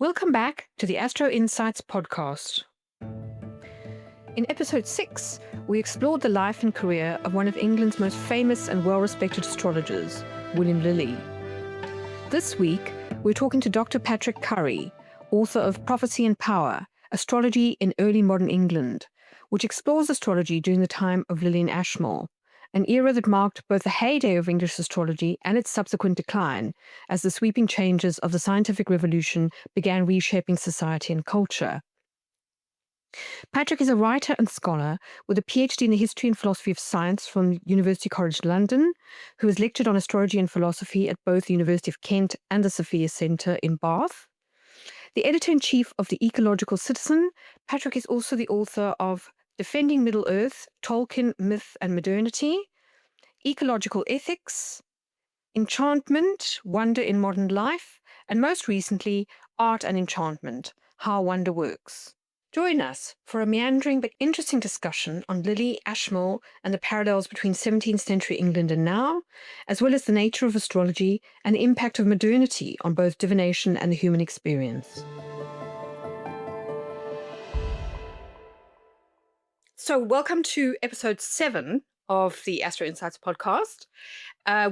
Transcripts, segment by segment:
Welcome back to the Astro-Insights podcast. In episode 6, we explored the life and career of one of England's most famous and well-respected astrologers, William Lilly. This week, we're talking to Dr. Patrick Curry, author of Prophecy and Power, Astrology in Early Modern England, which explores astrology during the time of Lilly and Ashmole, an era that marked both the heyday of English astrology and its subsequent decline, as the sweeping changes of the scientific revolution began reshaping society and culture. Patrick is a writer and scholar with a PhD in the history and philosophy of science from University College London, who has lectured on astrology and philosophy at both the University of Kent and the Sophia Centre in Bath. The editor-in-chief of the Ecological Citizen, Patrick is also the author of Defending Middle-earth, Tolkien, Myth and Modernity, Ecological Ethics, Enchantment, Wonder in Modern Life, and most recently, Art and Enchantment, How Wonder Works. Join us for a meandering but interesting discussion on Lilly, Ashmole, and the parallels between 17th century England and now, as well as the nature of astrology and the impact of modernity on both divination and the human experience. So welcome to episode 7 of the Astro Insights podcast.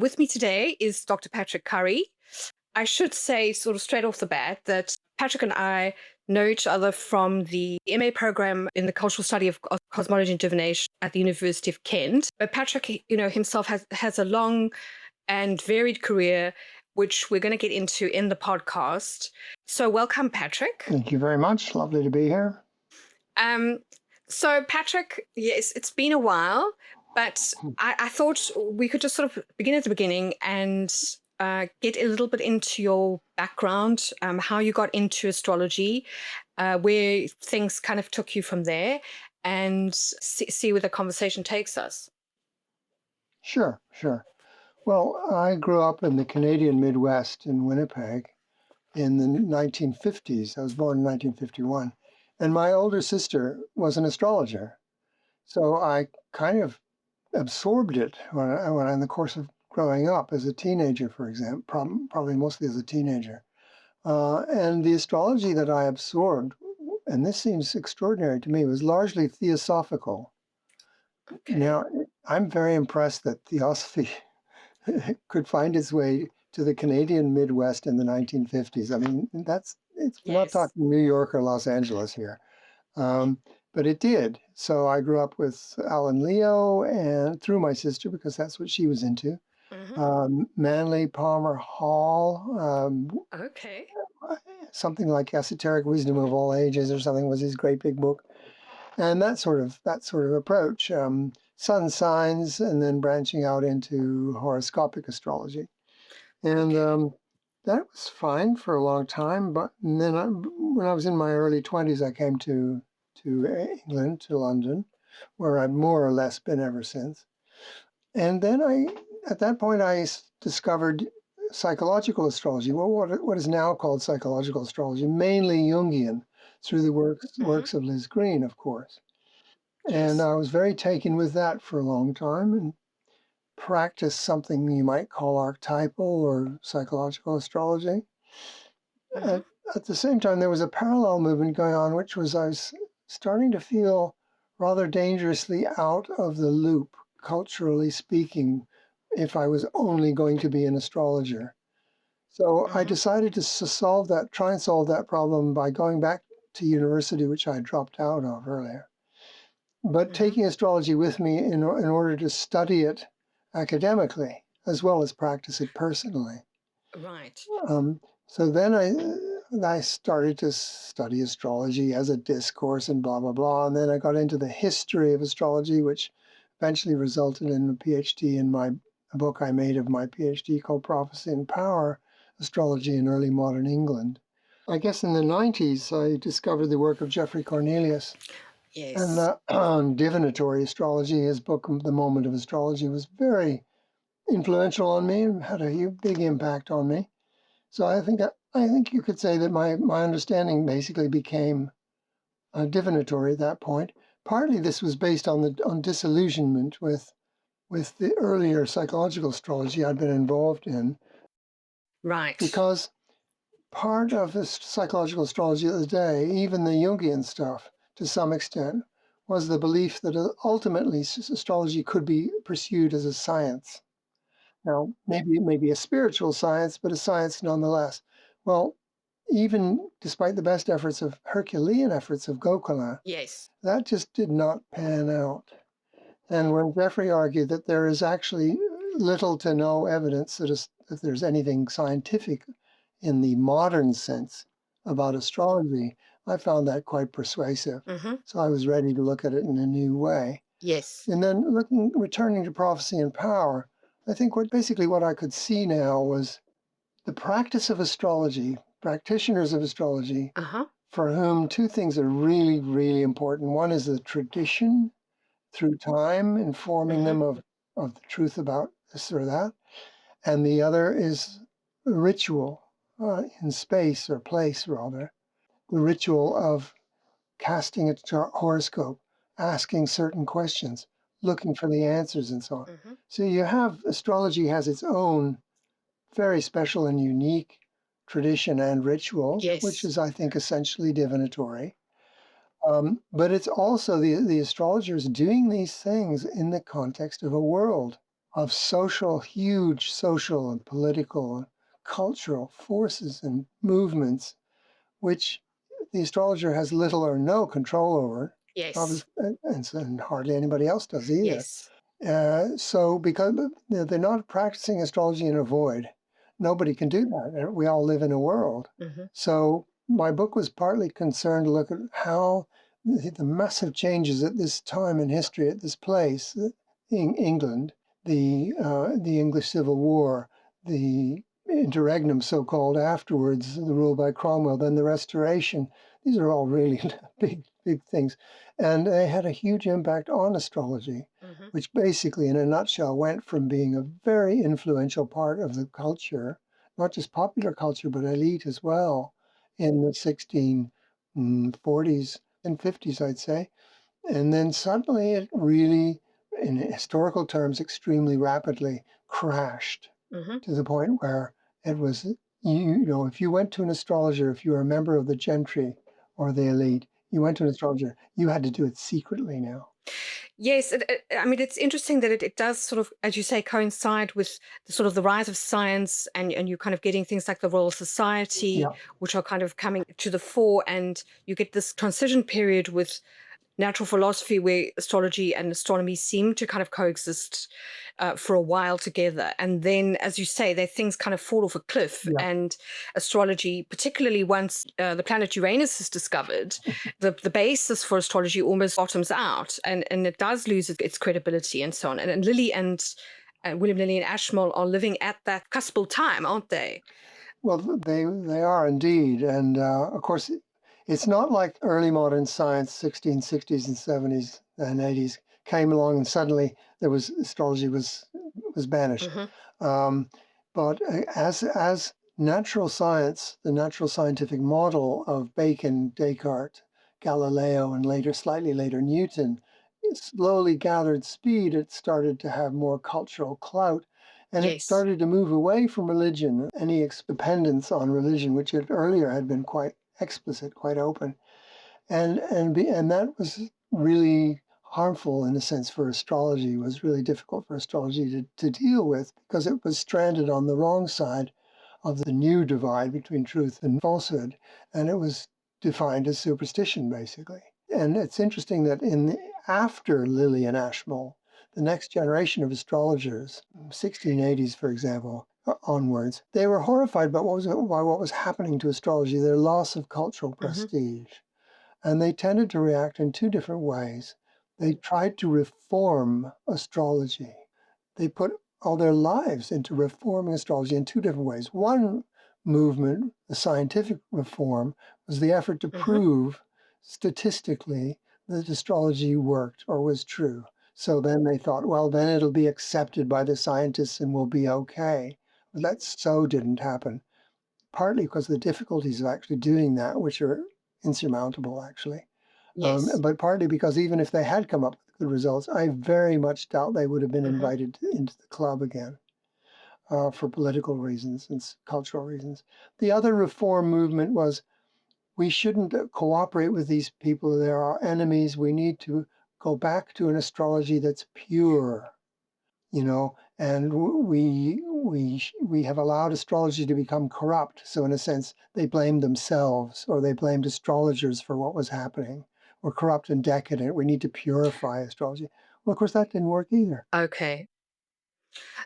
With me today is Dr. Patrick Curry. I should say sort of straight off the bat that Patrick and I know each other from the MA program in the cultural study of cosmology and divination at the University of Kent. But Patrick, himself has a long and varied career, which we're going to get into in the podcast. So welcome, Patrick. Thank you very much. Lovely to be here. So Patrick, yes, it's been a while, but I thought we could just sort of begin at the beginning and get a little bit into your background, how you got into astrology, where things kind of took you from there, and see where the conversation takes us. Sure. Well, I grew up in the Canadian Midwest in Winnipeg in the 1950s. I was born in 1951. And my older sister was an astrologer. So I kind of absorbed it when in the course of growing up as a teenager, for example, probably mostly as a teenager. And the astrology that I absorbed, and this seems extraordinary to me, was largely theosophical. Okay. Now, I'm very impressed that theosophy could find its way to the Canadian Midwest in the 1950s. I mean, we're not talking New York or Los Angeles here. But it did. So I grew up with Alan Leo and through my sister, because that's what she was into. Manly Palmer Hall. Okay. Something like Esoteric Wisdom of All Ages or something was his great big book. And that sort of approach. Sun signs, and then branching out into horoscopic astrology. And that was fine for a long time. But then when I was in my early 20s, I came to England, to London, where I've more or less been ever since. And then at that point, I discovered psychological astrology. Well, what is now called psychological astrology, mainly Jungian, through the works of Liz Green, of course. And I was very taken with that for a long time and practiced something you might call archetypal or psychological astrology. At the same time, there was a parallel movement going on, which was I was starting to feel rather dangerously out of the loop, culturally speaking, if I was only going to be an astrologer. So I decided to try and solve that problem by going back to university, which I dropped out of earlier, but taking astrology with me in order to study it academically as well as practice it personally. Right. So then I started to study astrology as a discourse and blah, blah, blah. And then I got into the history of astrology, which eventually resulted in a PhD in a book I made of my PhD called Prophecy and Power, Astrology in Early Modern England. I guess in the 90s, I discovered the work of Geoffrey Cornelius. Yes. And on divinatory astrology, his book, The Moment of Astrology, was very influential on me and had a big impact on me. So I think you could say that my understanding basically became divinatory at that point. Partly this was based on disillusionment with the earlier psychological astrology I'd been involved in. Right. Because Part of the psychological astrology of the day, even the Jungian stuff to some extent, was the belief that ultimately astrology could be pursued as a science. Now, maybe it may be a spiritual science, but a science nonetheless. Well, even despite the best efforts of Herculean efforts of Gokula, Yes. that just did not pan out. And when Jeffrey argued that there is actually little to no evidence that there's anything scientific in the modern sense about astrology, I found that quite persuasive. Mm-hmm. So I was ready to look at it in a new way. Yes. And then returning to prophecy and power, I think what I could see now was the practice of astrology, practitioners of astrology, Uh-huh. for whom two things are really, really important. One is the tradition through time, informing them of the truth about this or that. And the other is ritual in space or place, rather. The ritual of casting a horoscope, asking certain questions, looking for the answers, and so on. Mm-hmm. So you have astrology has its own very special and unique tradition and ritual, which Yes. is, I think, essentially divinatory. But it's also the astrologers doing these things in the context of a world of huge social and political and cultural forces and movements, which the astrologer has little or no control over, Yes. and hardly anybody else does either. Yes. So because they're not practicing astrology in a void, nobody can do that. We all live in a world. Mm-hmm. So my book was partly concerned to look at how the massive changes at this time in history, at this place, in England, the English Civil War, the interregnum, so-called afterwards, the rule by Cromwell, then the Restoration. These are all really big things, and they had a huge impact on astrology, Mm-hmm. which basically, in a nutshell, went from being a very influential part of the culture, not just popular culture, but elite as well, in the 1640s and 50s, I'd say. And then suddenly it really, in historical terms, extremely rapidly crashed Mm-hmm. to the point where it was, if you went to an astrologer, if you were a member of the gentry or the elite, you went to an astrologer, you had to do it secretly now. Yes, I mean, it's interesting that it does sort of, as you say, coincide with the sort of the rise of science, and you're kind of getting things like the Royal Society, Yeah. which are kind of coming to the fore, and you get this transition period with natural philosophy where astrology and astronomy seem to kind of coexist for a while together. And then, as you say, things kind of fall off a cliff. Yeah. And astrology, particularly once the planet Uranus is discovered, the basis for astrology almost bottoms out, and it does lose its credibility and so on. And Lilly and William Lilly and Ashmole are living at that cuspal time, aren't they? Well, they are indeed. And of course, it's not like early modern science, 1660s and 70s and 80s, came along and suddenly astrology was banished. Mm-hmm. Um, but as natural science, the natural scientific model of Bacon, Descartes, Galileo, and slightly later, Newton, it slowly gathered speed. It started to have more cultural clout, and it Yes. started to move away from religion, any dependence on religion, which it earlier had been quite explicit, quite open. And that was really harmful in a sense for astrology. It was really difficult for astrology to deal with because it was stranded on the wrong side of the new divide between truth and falsehood, and it was defined as superstition basically. And it's interesting that after Lilly and Ashmole, the next generation of astrologers, 1680s for example, onwards, they were horrified by what was happening to astrology, their loss of cultural Mm-hmm. prestige. And they tended to react in two different ways. They tried to reform astrology. They put all their lives into reforming astrology in two different ways. One movement, the scientific reform, was the effort to Mm-hmm. prove statistically that astrology worked or was true. So then they thought, well, then it'll be accepted by the scientists and we'll be okay. But that so didn't happen, partly because of the difficulties of actually doing that, which are insurmountable, actually. Yes. But partly because even if they had come up with good results, I very much doubt they would have been Mm-hmm. invited into the club again. for political reasons and cultural reasons. The other reform movement was we shouldn't cooperate with these people. They're our enemies. We need to go back to an astrology that's pure, and we have allowed astrology to become corrupt. So in a sense, they blamed themselves or they blamed astrologers for what was happening. We're corrupt and decadent. We need to purify astrology. Well, of course, that didn't work either. Okay.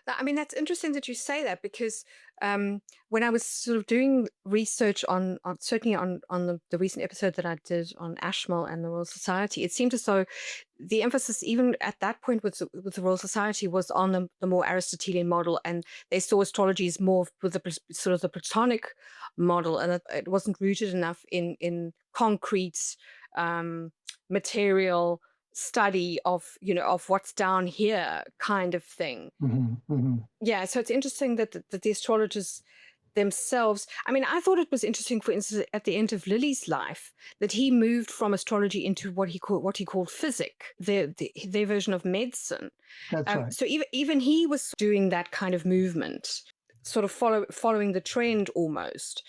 I mean, that's interesting that you say that because when I was sort of doing research on certainly on the recent episode that I did on Ashmole and the Royal Society, it seemed as though the emphasis, even at that point with the Royal Society, was on the more Aristotelian model, and they saw astrology as more with the sort of the Platonic model, and it wasn't rooted enough in concrete material study of of what's down here kind of thing. Yeah, so it's interesting that the astrologers themselves, I mean, I thought it was interesting, for instance, at the end of Lilly's life, that he moved from astrology into what he called physic, their version of medicine. That's right. So even he was doing that kind of movement, sort of following the trend almost.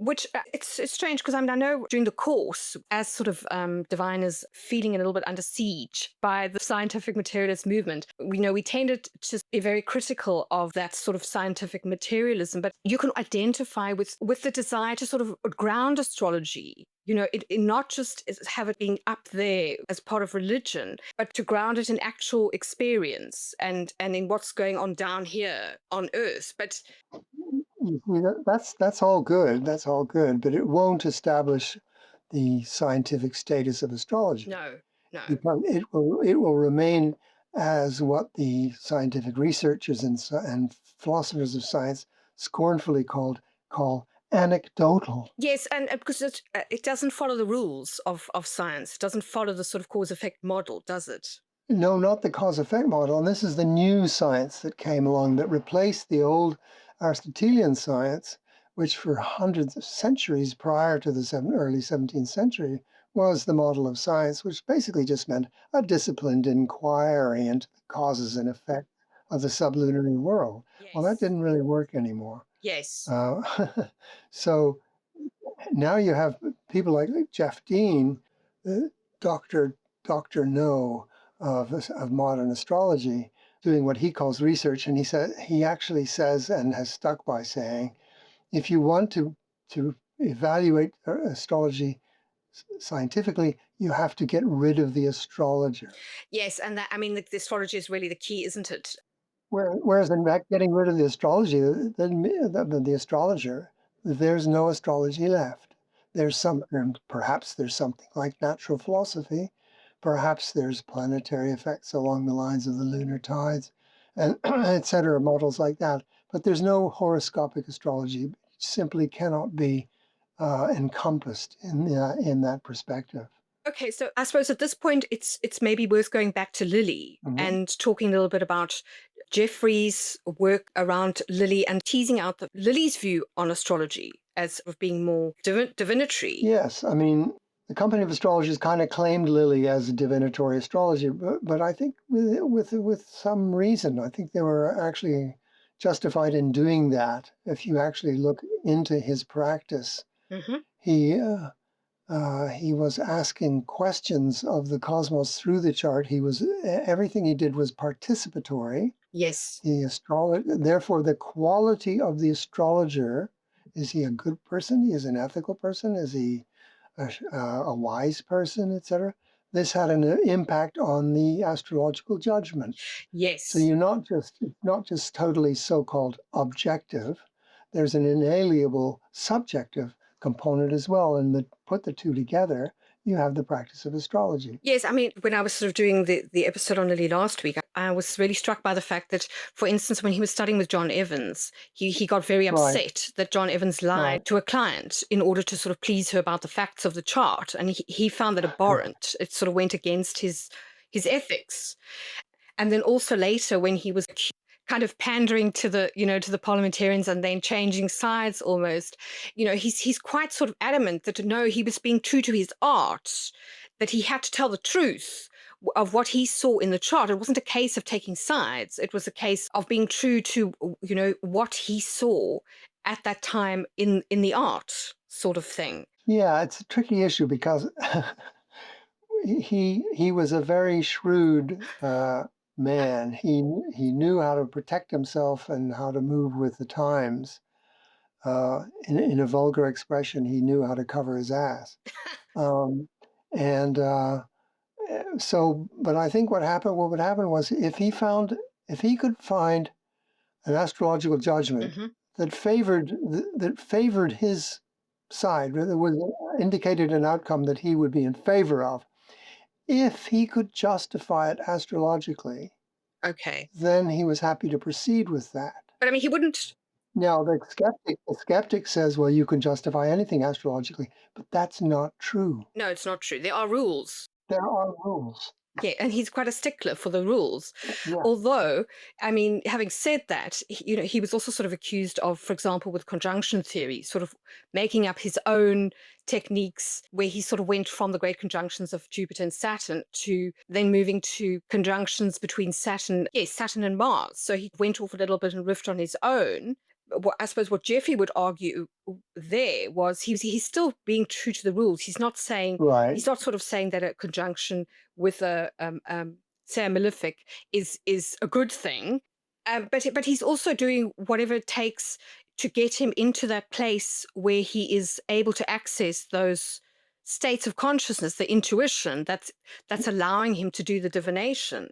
Which it's strange because I mean, I know during the course, as sort of diviners feeling a little bit under siege by the scientific materialist movement, we tended to be very critical of that sort of scientific materialism. But you can identify with the desire to sort of ground astrology. It not just have it being up there as part of religion, but to ground it in actual experience and in what's going on down here on Earth. But You see, that's all good. That's all good, but it won't establish the scientific status of astrology no. because it will remain as what the scientific researchers and philosophers of science scornfully call anecdotal. Yes, and because it doesn't follow the rules of science. It doesn't follow the sort of cause effect model, does it? No, not the cause effect model. And this is the new science that came along that replaced the old Aristotelian science, which for hundreds of centuries prior to the early 17th century was the model of science, which basically just meant a disciplined inquiry into the causes and effects of the sublunary world. Well, that Yes. didn't really work anymore. Yes. So now you have people like Jeff Dean, Doctor No of modern astrology, doing what he calls research, and he actually says and has stuck by saying, if you want to evaluate astrology scientifically, you have to get rid of the astrologer. Yes, and that, I mean, the astrology is really the key, isn't it? Whereas in fact, getting rid of the astrology, the astrologer, there's no astrology left. Perhaps there's something like natural philosophy, perhaps there's planetary effects along the lines of the lunar tides, and etc. Models like that. But there's no horoscopic astrology. It simply cannot be encompassed in that perspective. Okay, so I suppose at this point it's maybe worth going back to Lilly Mhm. and talking a little bit about Jeffrey's work around Lilly and teasing out Lily's view on astrology as of being more divinatory. Yes, I mean, the Company of Astrologers kind of claimed Lilly as a divinatory astrologer, but I think with some reason. I think they were actually justified in doing that. If you actually look into his practice, Hmm. he was asking questions of the cosmos through the chart. Everything he did was participatory. Yes. Therefore, the quality of the astrologer, is he a good person? Is he an ethical person? Is he a wise person, etc.? This had an impact on the astrological judgment. So Yes. it's not just totally so-called objective. There's an inalienable subjective component as well, and put the two together, you have the practice of astrology. Yes, I mean, when I was sort of doing the episode on Lily last week, I was really struck by the fact that, for instance, when he was studying with John Evans, he got very Right, upset that John Evans right. lied to a client in order to sort of please her about the facts of the chart. And he found that abhorrent. It sort of went against his ethics. And then also later when he was kind of pandering to the parliamentarians and then changing sides almost, he's quite sort of adamant that no, he was being true to his art, that he had to tell the truth of what he saw in the chart. It wasn't a case of taking sides. It was a case of being true to, what he saw at that time in the art sort of thing. Yeah, it's a tricky issue because he was a very shrewd man. He knew how to protect himself and how to move with the times. In a vulgar expression, he knew how to cover his ass. Um, and so, but I think what would happen was if he could find an astrological judgment Hmm. that favored his side, that was indicated an outcome that he would be in favor of. If he could justify it astrologically, Okay. then he was happy to proceed with that. But I mean, he wouldn't. Now, the skeptic says, well, you can justify anything astrologically, but that's not true. No, it's not true. There are rules. There are rules. Yeah, and he's quite a stickler for the rules. Yeah, Although, I mean, having said that, he was also sort of accused of, for example, with conjunction theory, sort of making up his own techniques where he sort of went from the great conjunctions of Jupiter and Saturn to then moving to conjunctions between Saturn and Mars. So he went off a little bit and riffed on his own. I suppose what Jeffrey would argue there was he's still being true to the rules. right. He's not sort of saying that a conjunction with a say a malefic is a good thing, but he's also doing whatever it takes to get him into that place where he is able to access those states of consciousness, the intuition that's allowing him to do the divination.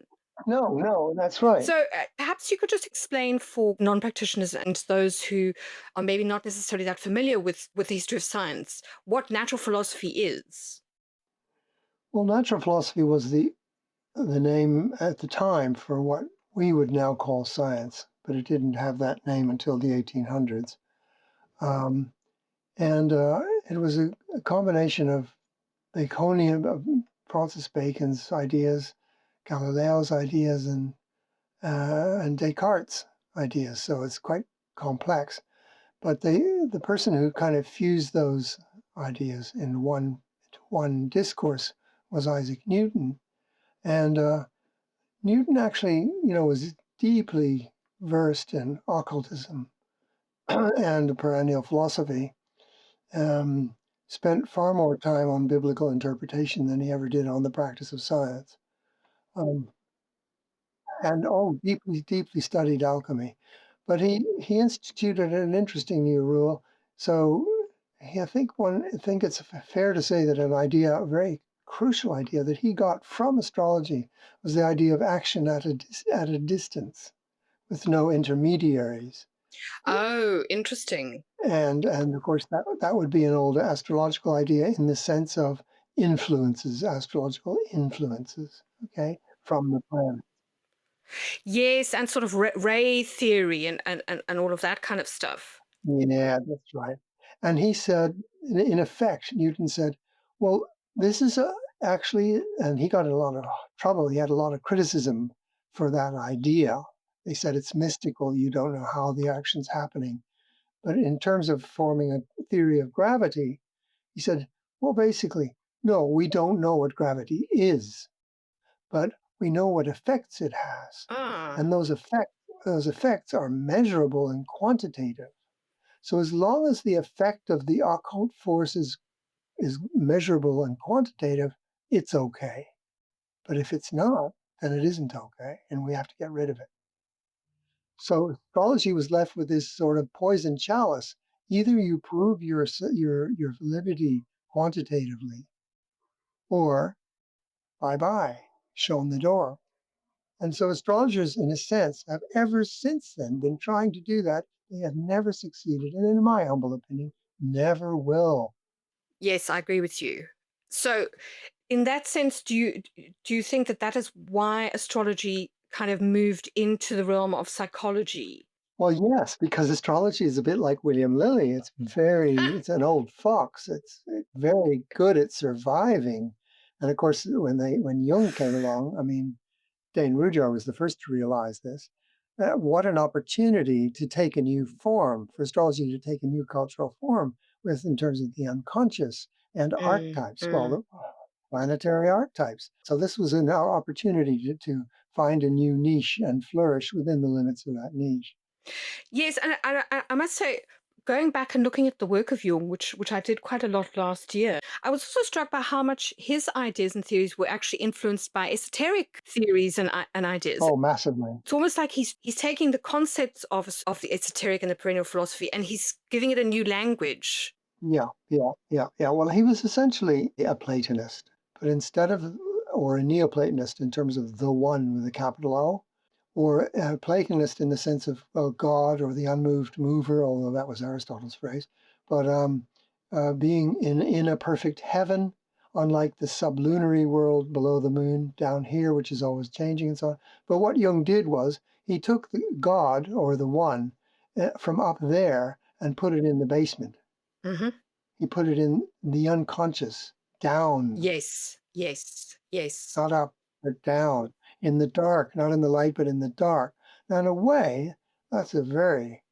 No, no, that's right. So perhaps you could just explain for non-practitioners and those who are maybe not necessarily that familiar with the history of science what natural philosophy is. Well, natural philosophy was the name at the time for what we would now call science, but it didn't have that name until the 1800s. Um, and it was a combination of Baconian, of Francis Bacon's ideas, Galileo's ideas, and Descartes' ideas. So it's quite complex. But the person who kind of fused those ideas in one discourse was Isaac Newton. And Newton actually, was deeply versed in occultism and perennial philosophy. Um, Spent far more time on biblical interpretation than he ever did on the practice of science. Um, and deeply, deeply studied alchemy. But he instituted an interesting new rule. So I think it's fair to say that a very crucial idea that he got from astrology was the idea of action at a distance with no intermediaries. Oh, interesting. And of course that would be an old astrological idea in the sense of astrological influences, okay, from the planet. Yes, and sort of ray theory and all of that kind of stuff. Yeah, that's right. And he said, in effect, Newton said, well, this is actually, and he got in a lot of trouble. He had a lot of criticism for that idea. They said it's mystical. You don't know how the action's happening. But in terms of forming a theory of gravity, he said, well, basically, no, we don't know what gravity is, but we know what effects it has. Ah. And those effects are measurable and quantitative. So as long as the effect of the occult force is measurable and quantitative, it's okay. But if it's not, then it isn't okay, and we have to get rid of it. So astrology was left with this sort of poison chalice. Either you prove your validity quantitatively, or bye bye, shown the door. And so astrologers, in a sense, have ever since then been trying to do that. They have never succeeded, and in my humble opinion, never will. Yes, I agree with you. So, in that sense, do you think that that is why astrology kind of moved into the realm of psychology? Well, yes, because astrology is a bit like William Lilly. It's an old fox. It's very good at surviving. And of course, when Jung came along, I mean, Dane Rudhyar was the first to realize this. What an opportunity to take a new form, for astrology to take a new cultural form in terms of the unconscious and Mm, archetypes. mm. planetary archetypes. So this was an opportunity to find a new niche and flourish within the limits of that niche. Yes, and I must say, going back and looking at the work of Jung, which I did quite a lot last year, I was also struck by how much his ideas and theories were actually influenced by esoteric theories and ideas. Oh, massively. It's almost like he's taking the concepts of the esoteric and the perennial philosophy, and he's giving it a new language. Yeah. Well, he was essentially a Platonist, but instead of, or a Neoplatonist in terms of the one with a capital O, or a Platonist in the sense of God or the unmoved mover, although that was Aristotle's phrase, but being in a perfect heaven, unlike the sublunary world below the moon down here, which is always changing and so on. But what Jung did was he took the God or the one from up there and put it in the basement. Hmm. He put it in the unconscious, down, Yes, yes, yes. not up, but down, in the dark, not in the light, but in the dark. Now, in a way, that's a very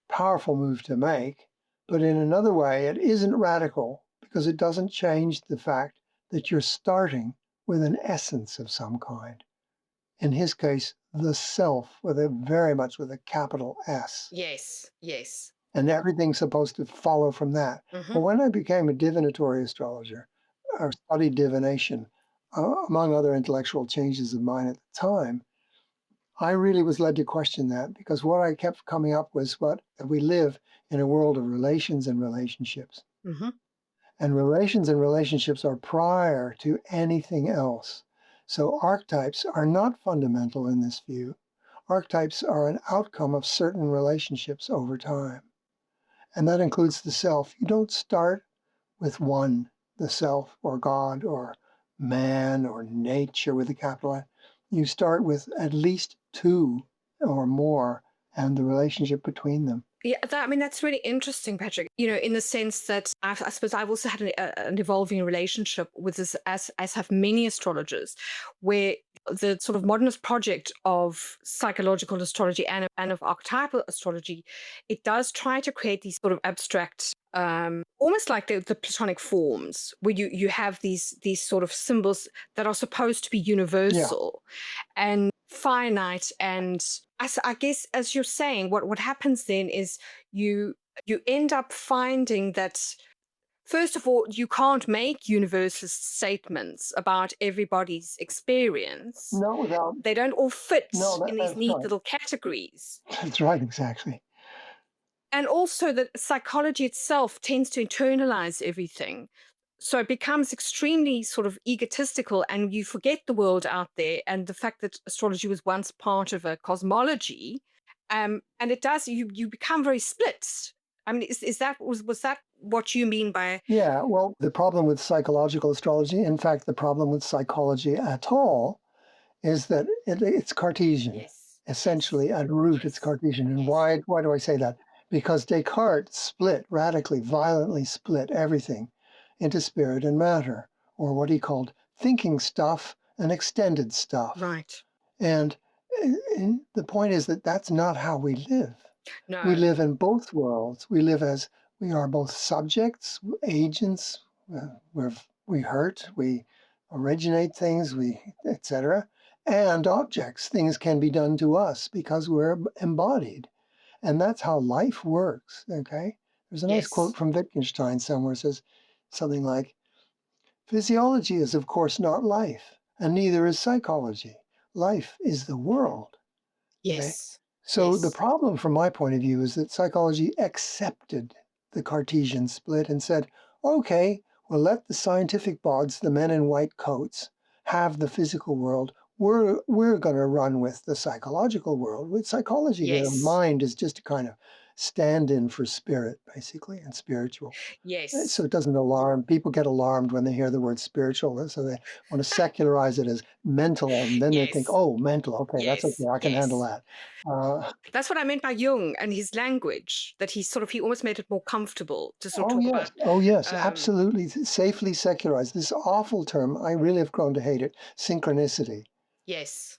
powerful move to make. But in another way, it isn't radical because it doesn't change the fact that you're starting with an essence of some kind. In his case, the self, very much with a capital S. Yes, yes. And everything's supposed to follow from that. Hmm. Well, when I became a divinatory astrologer, or studied divination, among other intellectual changes of mine at the time, I really was led to question that because what I kept coming up was what we live in a world of relations and relationships. Hmm. And relations and relationships are prior to anything else. So archetypes are not fundamental in this view. Archetypes are an outcome of certain relationships over time. And that includes the self. You don't start with one, the self or God or man or nature with a capital N. You start with at least two or more and the relationship between them. Yeah, I mean, that's really interesting, Patrick. In the sense that I suppose I've also had an evolving relationship with this, as have many astrologers, where the sort of modernist project of psychological astrology and of archetypal astrology, it does try to create these sort of abstract, almost like the Platonic forms, where you have these sort of symbols that are supposed to be Yeah. universal and finite. And I guess, as you're saying, what happens then is you you end up finding that, first of all, you can't make universalist statements about everybody's experience. No, without, They don't all fit no, in these that's neat right. little categories. That's right, exactly. And also that psychology itself tends to internalize everything. So it becomes extremely sort of egotistical, and you forget the world out there and the fact that astrology was once part of a cosmology. And it does, you become very split. I mean, was that what you mean by? Yeah, well, the problem with psychological astrology, in fact, the problem with psychology at all, is that it's Cartesian. Yes, yes, Essentially, at root, it's yes, Cartesian. And yes, why do I say that? Because Descartes split, radically, violently split everything into spirit and matter, or what he called thinking stuff and extended stuff. right. And, the point is that that's not how we live. We No, live in both worlds. We are both subjects, agents. We hurt, we originate things, etc., and objects. Things can be done to us because we're embodied, and that's how life works. Okay. There's a nice quote yes, from Wittgenstein somewhere. It says something like, "Physiology is of course not life, and neither is psychology. Life is the world." Okay. yes, So the yes, problem from my point of view is that psychology accepted the Cartesian split and said, okay, well, let the scientific bods, the men in white coats, have the physical world. We're going to run with the psychological world, with psychology. The yes, mind is just a kind of stand-in for spirit, basically, and spiritual. So yes, it doesn't alarm. People get alarmed when they hear the word spiritual, so they want to secularize it as mental, and then they think, yes, "Oh, mental. Okay, that's okay. yes, I can handle yes. that." Uh, That's what I meant by Jung and his language, that he almost made it more comfortable to sort of oh talk yes, about. oh yes, um absolutely. Safely secularized. This awful term. I really have grown to hate it. Synchronicity. yes,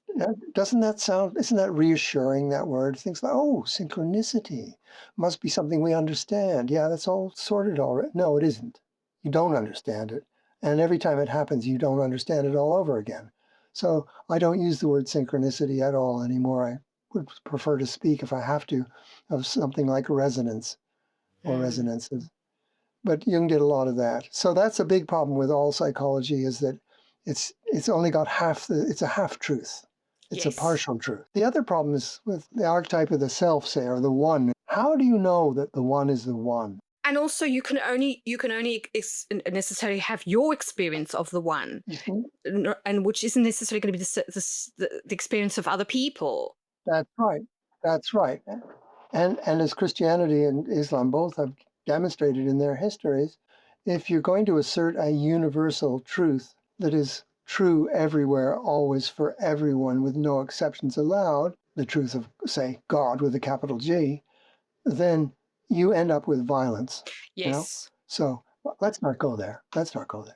Doesn't that sound? Isn't that reassuring? That word. Things like, oh, synchronicity must be something we understand. Yeah, that's all sorted already. No, it isn't. You don't understand it. And every time it happens, you don't understand it all over again. So I don't use the word synchronicity at all anymore. I would prefer to speak, if I have to, of something like resonance or resonances. But Jung did a lot of that. So that's a big problem with all psychology, is that it's only got it's a half truth. It's a Yes. partial truth. The other problem is with the archetype of the self, say, or the one. How do you know that the one is the one? And also, you can only necessarily have your experience of the one, You see? and which isn't necessarily going to be the experience of other people. That's right. That's right. And as Christianity and Islam both have demonstrated in their histories, if you're going to assert a universal truth that is true everywhere, always, for everyone, with no exceptions allowed, the truth of, say, God with a capital G, then you end up with violence. You know? Yes. So let's not go there. Let's not go there.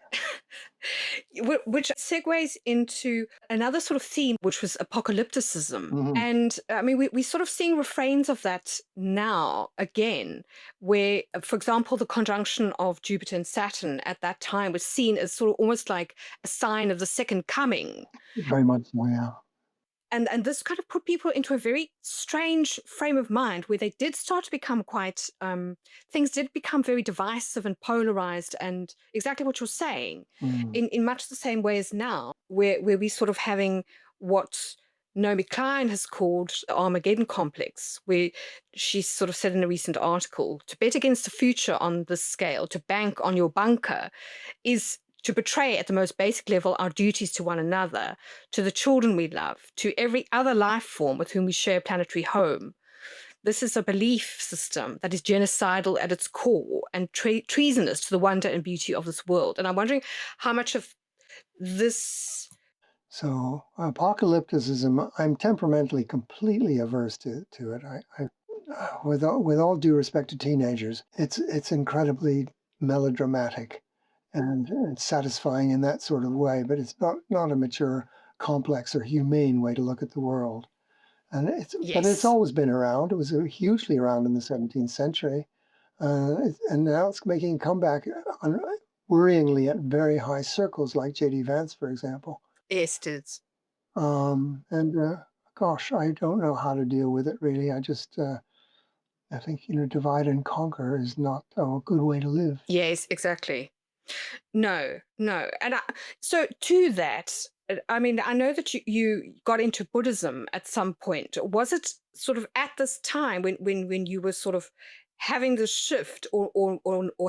Which segues into another sort of theme, which was apocalypticism. Mhm. And I mean, we're sort of seeing refrains of that now again, where, for example, the conjunction of Jupiter and Saturn at that time was seen as sort of almost like a sign of the second coming. Very much so, yeah. And this kind of put people into a very strange frame of mind, where they did start to become quite things did become very divisive and polarized, and exactly what you're saying, Mm. in much the same way as now, where we sort of having what Naomi Klein has called the Armageddon complex, where she sort of said in a recent article, to bet against the future on this scale, to bank on your bunker, is to betray at the most basic level our duties to one another, to the children we love, to every other life form with whom we share a planetary home. This is a belief system that is genocidal at its core and treasonous to the wonder and beauty of this world. And I'm wondering how much of this. So apocalypticism, I'm temperamentally completely averse to it. With all due respect to teenagers, it's incredibly melodramatic, and it's satisfying in that sort of way. But it's not a mature, complex, or humane way to look at the world. And but it's Yes. always been around. It was hugely around in the 17th century, and now it's making a comeback, worryingly, at very high circles, like J.D. Vance, for example. Yes, it is. And gosh, I don't know how to deal with it, really. I think, divide and conquer is not a good way to live. Yes, exactly. No, no. So to that, I mean, I know that you got into Buddhism at some point. Was it sort of at this time when you were sort of having this shift, or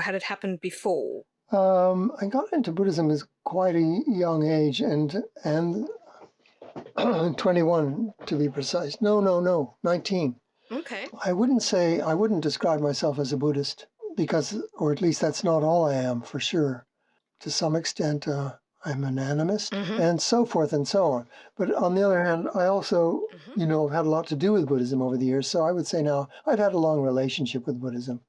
had it happened before? I got into Buddhism as quite a young age, and 21 to be precise. No, 19. Okay. I wouldn't describe myself as a Buddhist, because, or at least that's not all I am, for sure. To some extent, I'm an animist, Mm-hmm. and so forth and so on. But on the other hand, I also, Mm-hmm. have had a lot to do with Buddhism over the years. So I would say now I've had a long relationship with Buddhism.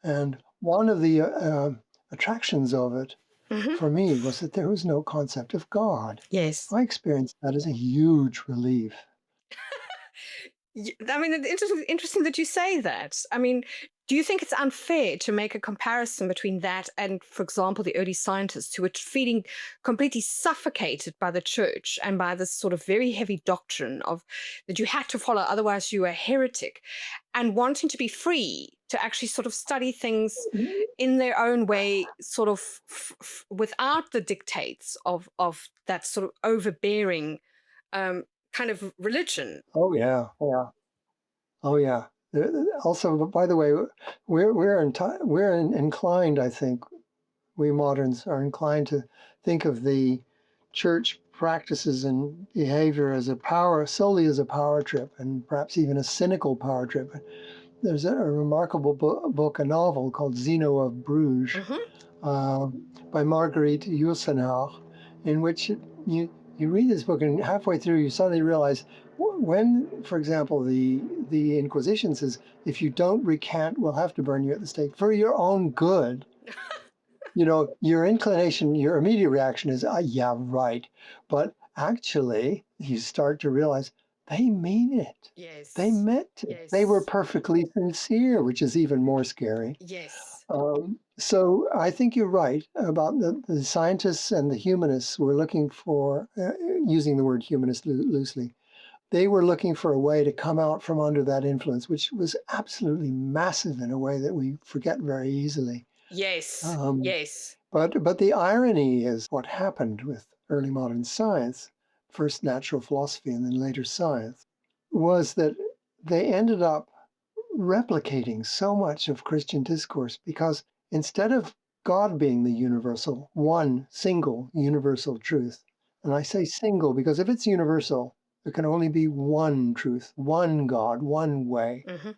And one of the attractions of it Mm-hmm. for me was that there was no concept of God. Yes. I experienced that as a huge relief. I mean, it's interesting that you say that. I mean, do you think it's unfair to make a comparison between that and, for example, the early scientists who were feeling completely suffocated by the church and by this sort of very heavy doctrine of that you had to follow, otherwise you were a heretic, and wanting to be free to actually sort of study things in their own way, sort of without the dictates of that sort of overbearing kind of religion? Oh yeah, yeah. Oh yeah. Also, by the way, inclined, I think, we moderns are inclined to think of the church practices and behavior as solely as a power trip, and perhaps even a cynical power trip. There's a remarkable book, a novel called Zeno of Bruges, Mm-hmm. uh, by Marguerite Yourcenar, in which you read this book, and halfway through you suddenly realize, when, for example, the Inquisition says, if you don't recant, we'll have to burn you at the stake for your own good. Your inclination, your immediate reaction is, yeah, right. But actually, you start to realize they mean it. Yes. They meant it. They were Yes. perfectly sincere, which is even more scary. Yes. So I think you're right about the scientists and the humanists were looking for, using the word humanist loosely, they were looking for a way to come out from under that influence, which was absolutely massive in a way that we forget very easily. Yes, Um, yes, but the irony is what happened with early modern science, first natural philosophy and then later science, was that they ended up replicating so much of Christian discourse because instead of God being the universal, one single universal truth, and I say single because if it's universal, there can only be one truth, one God, one way. hmm,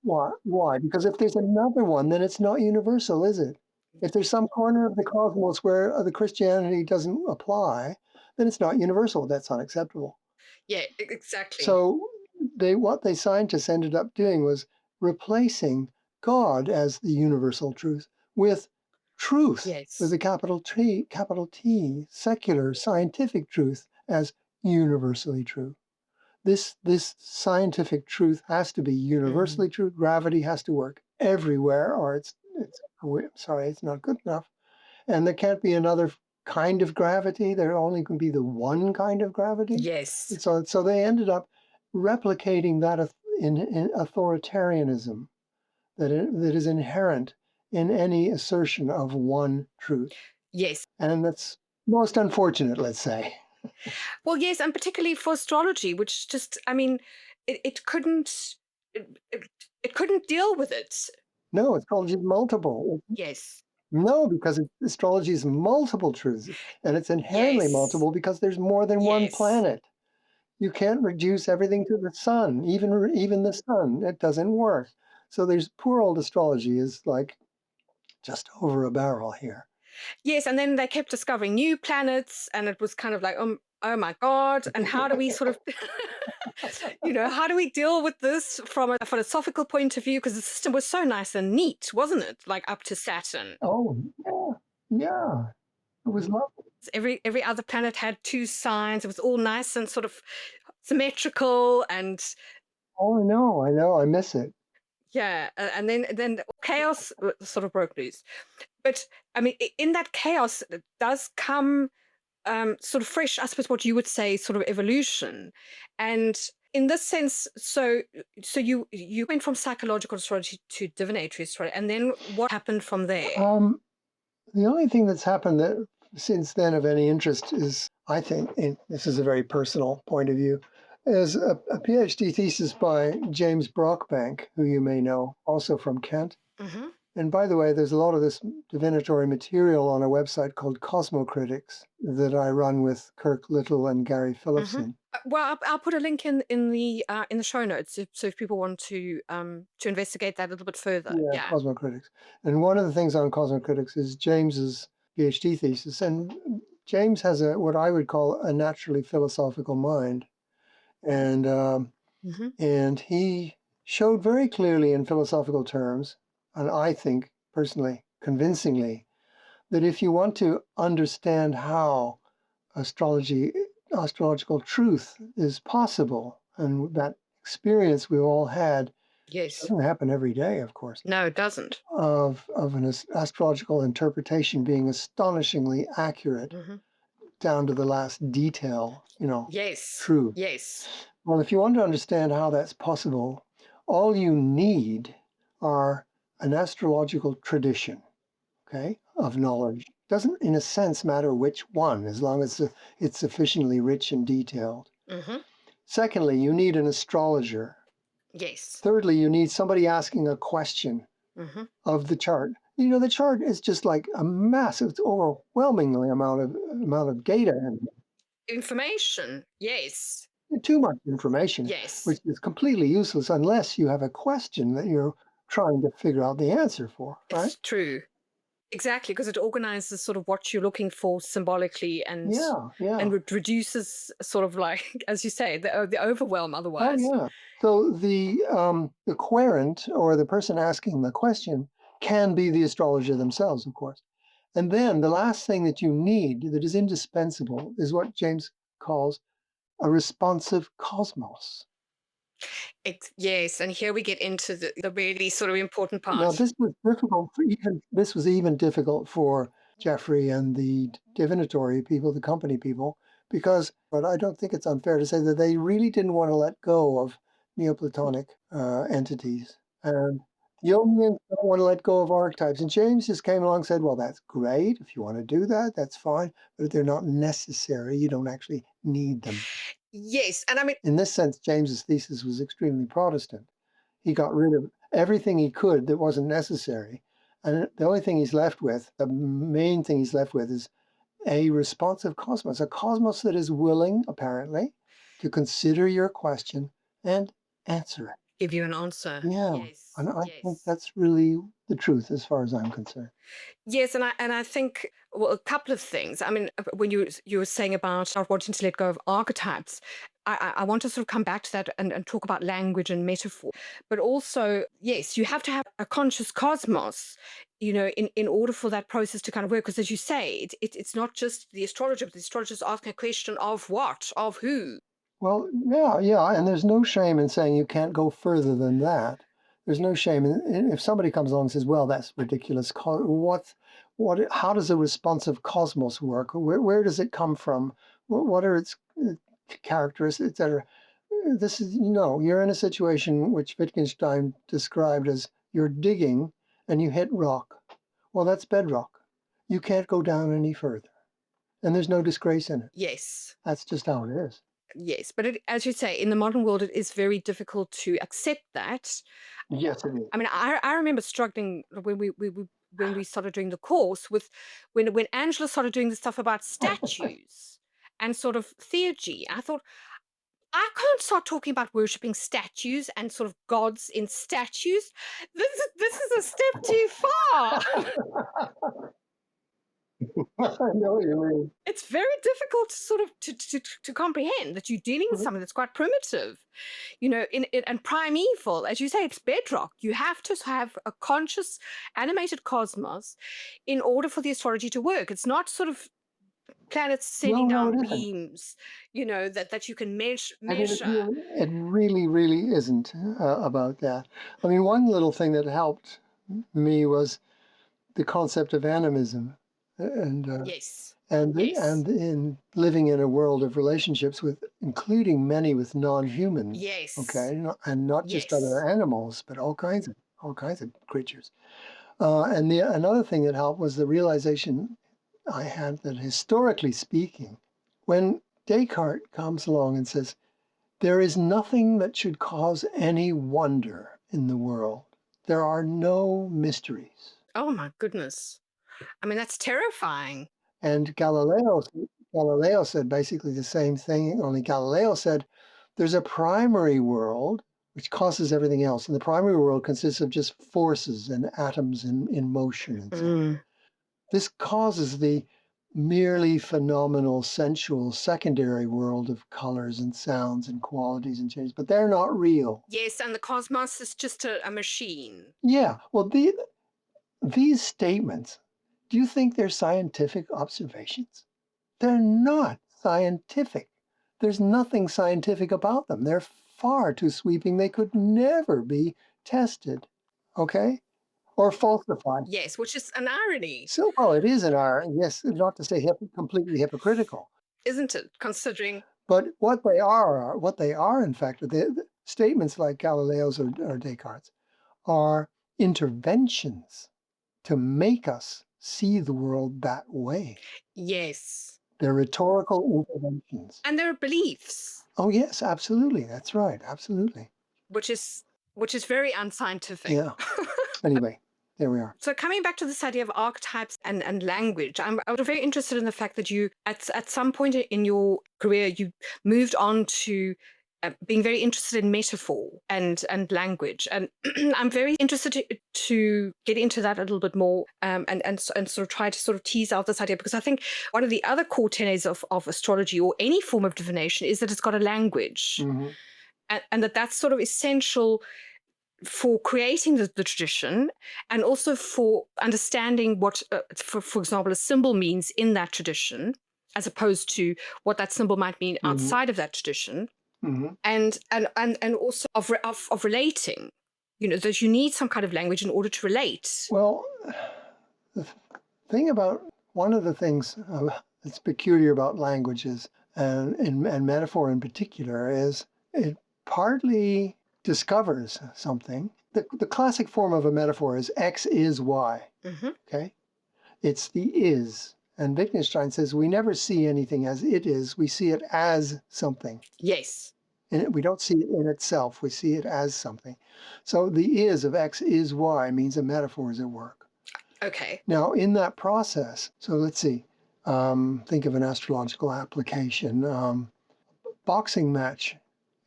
Why? Why? Because if there's another one, then it's not universal, is it? If there's some corner of the cosmos where the Christianity doesn't apply, then it's not universal. That's unacceptable. yeah, exactly. So what they scientists ended up doing was replacing God as the universal truth with truth with Yes, a capital T, secular scientific truth as universally true. This scientific truth has to be mm, universally true. Gravity has to work everywhere, or it's not good enough. And there can't be another kind of gravity. There only can be the one kind of gravity. yes, And so they ended up replicating that in authoritarianism that is inherent in any assertion of one truth. yes. And that's most unfortunate, let's say. Well, yes, and particularly for astrology, which just, I mean, it couldn't, it, it, it couldn't deal with it. No, astrology is multiple. Yes, No, because astrology is multiple truths, and it's inherently yes, multiple because there's more than one yes. planet. You can't reduce everything to the sun, even the sun. It doesn't work. So there's poor old astrology is like just over a barrel here. Yes, and then they kept discovering new planets, and it was kind of like, oh my God, and how do we sort of, how do we deal with this from a philosophical point of view? Because the system was so nice and neat, wasn't it? Like up to Saturn. Oh, yeah, yeah. It was lovely. Every other planet had two signs. It was all nice and sort of symmetrical, and Oh, I know, I miss it. yeah, and then chaos sort of broke loose. But I mean, in that chaos does come sort of fresh, I suppose, what you would say, sort of evolution. And in this sense, so you went from psychological astrology to divinatory astrology, and then what happened from there? Um, the only thing that's happened that since then of any interest is, I think, and this is a very personal point of view, is a PhD thesis by James Brockbank, who you may know, also from Kent. Hmm. And by the way, there's a lot of this divinatory material on a website called Cosmocritics that I run with Kirk Little and Gary Hmm. Phillipson. Well, I'll put a link in the show notes so if people want to investigate that a little bit further. Yeah, Yeah. Cosmocritics. And one of the things on Cosmocritics is James's PhD thesis. And James has what I would call a naturally philosophical mind. And Hmm. and he showed very clearly in philosophical terms, and I think personally convincingly, that if you want to understand how astrology, astrological truth is possible, and that experience we all had, which Yes. doesn't happen every day, of course, No, it doesn't. of an astrological interpretation being astonishingly accurate Hmm. down to the last detail, Yes. true. Yes. Well, if you want to understand how that's possible, all you need are an astrological tradition, okay, of knowledge. Doesn't, in a sense, matter which one, as long as it's sufficiently rich and detailed. Hmm. Secondly, you need an astrologer. Yes. Thirdly, you need somebody asking a question Hmm. of the chart. The chart is just like a massive, overwhelmingly amount of data and Information. Yes. too much information, Yes. which is completely useless unless you have a question that you're trying to figure out the answer for, right? It's true. Exactly, because it organizes sort of what you're looking for symbolically, Yeah, yeah. and it reduces sort of like, as you say, the overwhelm Oh, otherwise. yeah. So the querent or the person asking the question can be the astrologer themselves, of course. And then the last thing that you need that is indispensable is what James calls a responsive cosmos. Yes, and here we get into the really sort of important Now, part. this was even difficult for Geoffrey and the divinatory people, the company people, because, but I don't think it's unfair to say that they really didn't want to let go of Neoplatonic entities. And the Yogians don't want to let go of archetypes. And James just came along and said, well, that's great. If you want to do that, that's fine. But they're not necessary. You don't actually need them. Yes, and I mean, In this sense, James's thesis was extremely Protestant. He got rid of everything he could that wasn't necessary. And the only thing he's left with, the main thing he's left with, is a responsive cosmos, a cosmos that is willing, apparently, to consider your question and answer it. give you an answer. Yeah. Yes, And I think yes. that's really the truth as far as I'm concerned. Yes, and I think, well, a couple of things. I mean, when you were saying about not wanting to let go of archetypes, I want to sort of come back to that and talk about language and metaphor. But also, yes, you have to have a conscious cosmos, in order for that process to kind of work. Because as you say, it's not just the astrologer, but the astrologer's asking a question of what, of who. Well, yeah, and there's no shame in saying you can't go further than that. There's no shame in if somebody comes along and says, "Well, that's ridiculous. How does a responsive cosmos work? Where does it come from? What are its characteristics, etc." This is no. You're in a situation which Wittgenstein described as you're digging and you hit rock. Well, that's bedrock. You can't go down any further, and there's no disgrace in it. Yes. That's just how it is. Yes, but as you say, in the modern world, it is very difficult to accept that. Yes, it is. I mean, I remember struggling when we started doing the course with when Angela started doing the stuff about statues and sort of theurgy. I thought I can't start talking about worshipping statues and sort of gods in statues. This is a step too far. I know what you mean. It's very difficult to sort of to comprehend that you're dealing with something that's quite primitive, and primeval. As you say, it's bedrock. You have to have a conscious animated cosmos in order for the astrology to work. It's not sort of planets No, sending no, down it isn't. beams, that you can I mean, measure. it really, really isn't about that. I mean, one little thing that helped me was the concept of animism, and Yes, and in living in a world of relationships with, including many with non-humans. yes, Okay, and not just other yes. animals, but all kinds of creatures. And another thing that helped was the realization I had that historically speaking, when Descartes comes along and says, there is nothing that should cause any wonder in the world, there are no mysteries. Oh my goodness. I mean, that's terrifying. And Galileo said basically the same thing, only Galileo said there's a primary world which causes everything else. And the primary world consists of just forces and atoms in motion and so on. Mm. This causes the merely phenomenal, sensual, secondary world of colors and sounds and qualities and changes, but they're not real. Yes, and the cosmos is just a machine. Yeah, well, these statements, do you think they're scientific observations? They're not scientific. There's nothing scientific about them. They're far too sweeping. They could never be tested, okay? Or falsified. Yes, which is an irony, So, well, it is an art, yes, not to say completely hypocritical. isn't it? Considering, But what they are, in fact, the statements like Galileo's or Descartes are interventions to make us see the world that way. yes. They're rhetorical interventions. And there are beliefs, Oh, yes, absolutely. That's right. Absolutely. which is very unscientific. Yeah. Anyway, there we are. So coming back to this idea of archetypes and language, I was very interested in the fact that you, at some point in your career, you moved on to being very interested in metaphor and language, and I'm very interested to get into that a little bit more, and sort of try to sort of tease out this idea, because I think one of the other core tenets of astrology or any form of divination is that it's got a language, Mm-hmm. and that's sort of essential for creating the tradition, and also for understanding what, for example, a symbol means in that tradition, as opposed to what that symbol might mean Mm-hmm. outside of that tradition. and also of relating. That you need some kind of language in order to relate. Well, the thing about one of the things that's peculiar about languages and metaphor in particular is it partly discovers something. The classic form of a metaphor is X is Y. Okay, it's the is. And Wittgenstein says we never see anything as it is, we see it as something. Yes. And we don't see it in itself, we see it as something. So the is of X is Y means a metaphor is at work. Okay. Now, in that process, so let's see, think of an astrological application. Boxing match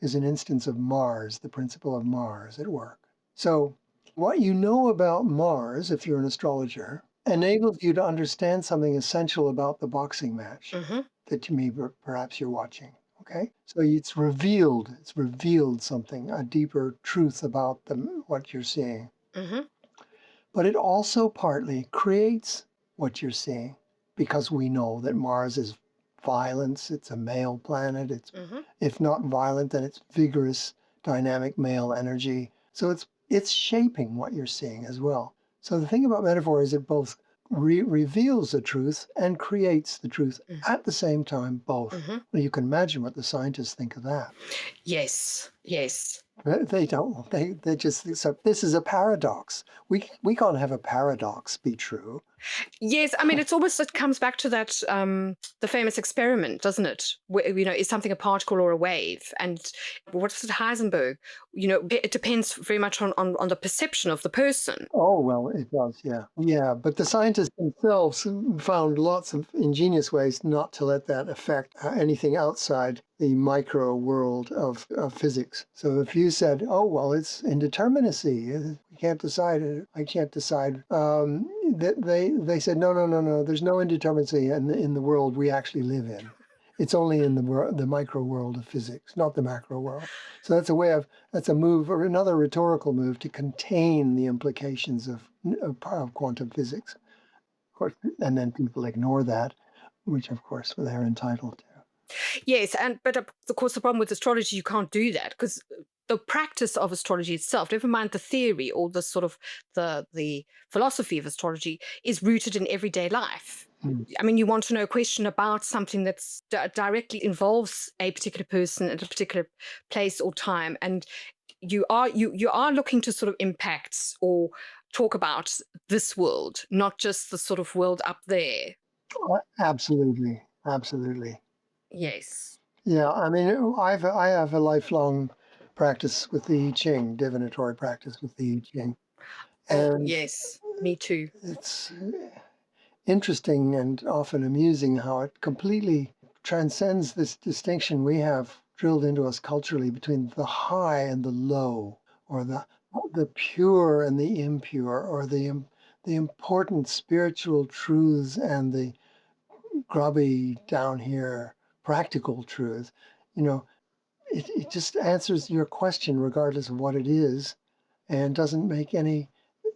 is an instance of Mars, the principle of Mars at work. So what you know about Mars, if you're an astrologer, enables you to understand something essential about the boxing match that perhaps you're watching. Okay, so it's revealed something, a deeper truth about what you're seeing. But it also partly creates what you're seeing, because we know that Mars is violence, it's a male planet, it's if not violent, then it's vigorous, dynamic male energy. So it's shaping what you're seeing as well. So the thing about metaphor is it both reveals the truth and creates the truth at the same time, both. Well, you can imagine what the scientists think of that. Yes. They don't. They just think, so this is a paradox. We can't have a paradox be true. Yes, I mean, it comes back to that, the famous experiment, doesn't it? Where, is something a particle or a wave? And what was it, Heisenberg? It depends very much on the perception of the person. Oh, well, it does, yeah. Yeah, but the scientists themselves found lots of ingenious ways not to let that affect anything outside the micro world of physics. So if you said, oh, well, it's indeterminacy, we can't decide it, I can't decide, they said, no, there's no indeterminacy in the world we actually live in. It's only in the micro world of physics, not the macro world. So that's a move, or another rhetorical move, to contain the implications of quantum physics. Of course, and then people ignore that, which of course they're entitled to. Yes, but of course the problem with astrology, you can't do that, because the practice of astrology itself, never mind the theory or the sort of the philosophy of astrology, is rooted in everyday life. I mean, you want to know a question about something that's directly involves a particular person at a particular place or time, and you are looking to sort of impact or talk about this world, not just the sort of world up there. Absolutely. Yes. Yeah, I mean, I have a lifelong practice with the I Ching, divinatory practice with the I Ching. And yes, me too. it's interesting and often amusing how it completely transcends this distinction we have drilled into us culturally between the high and the low, or the pure and the impure, or the important spiritual truths and the grubby down here practical truth. It just answers your question regardless of what it is, and doesn't make any.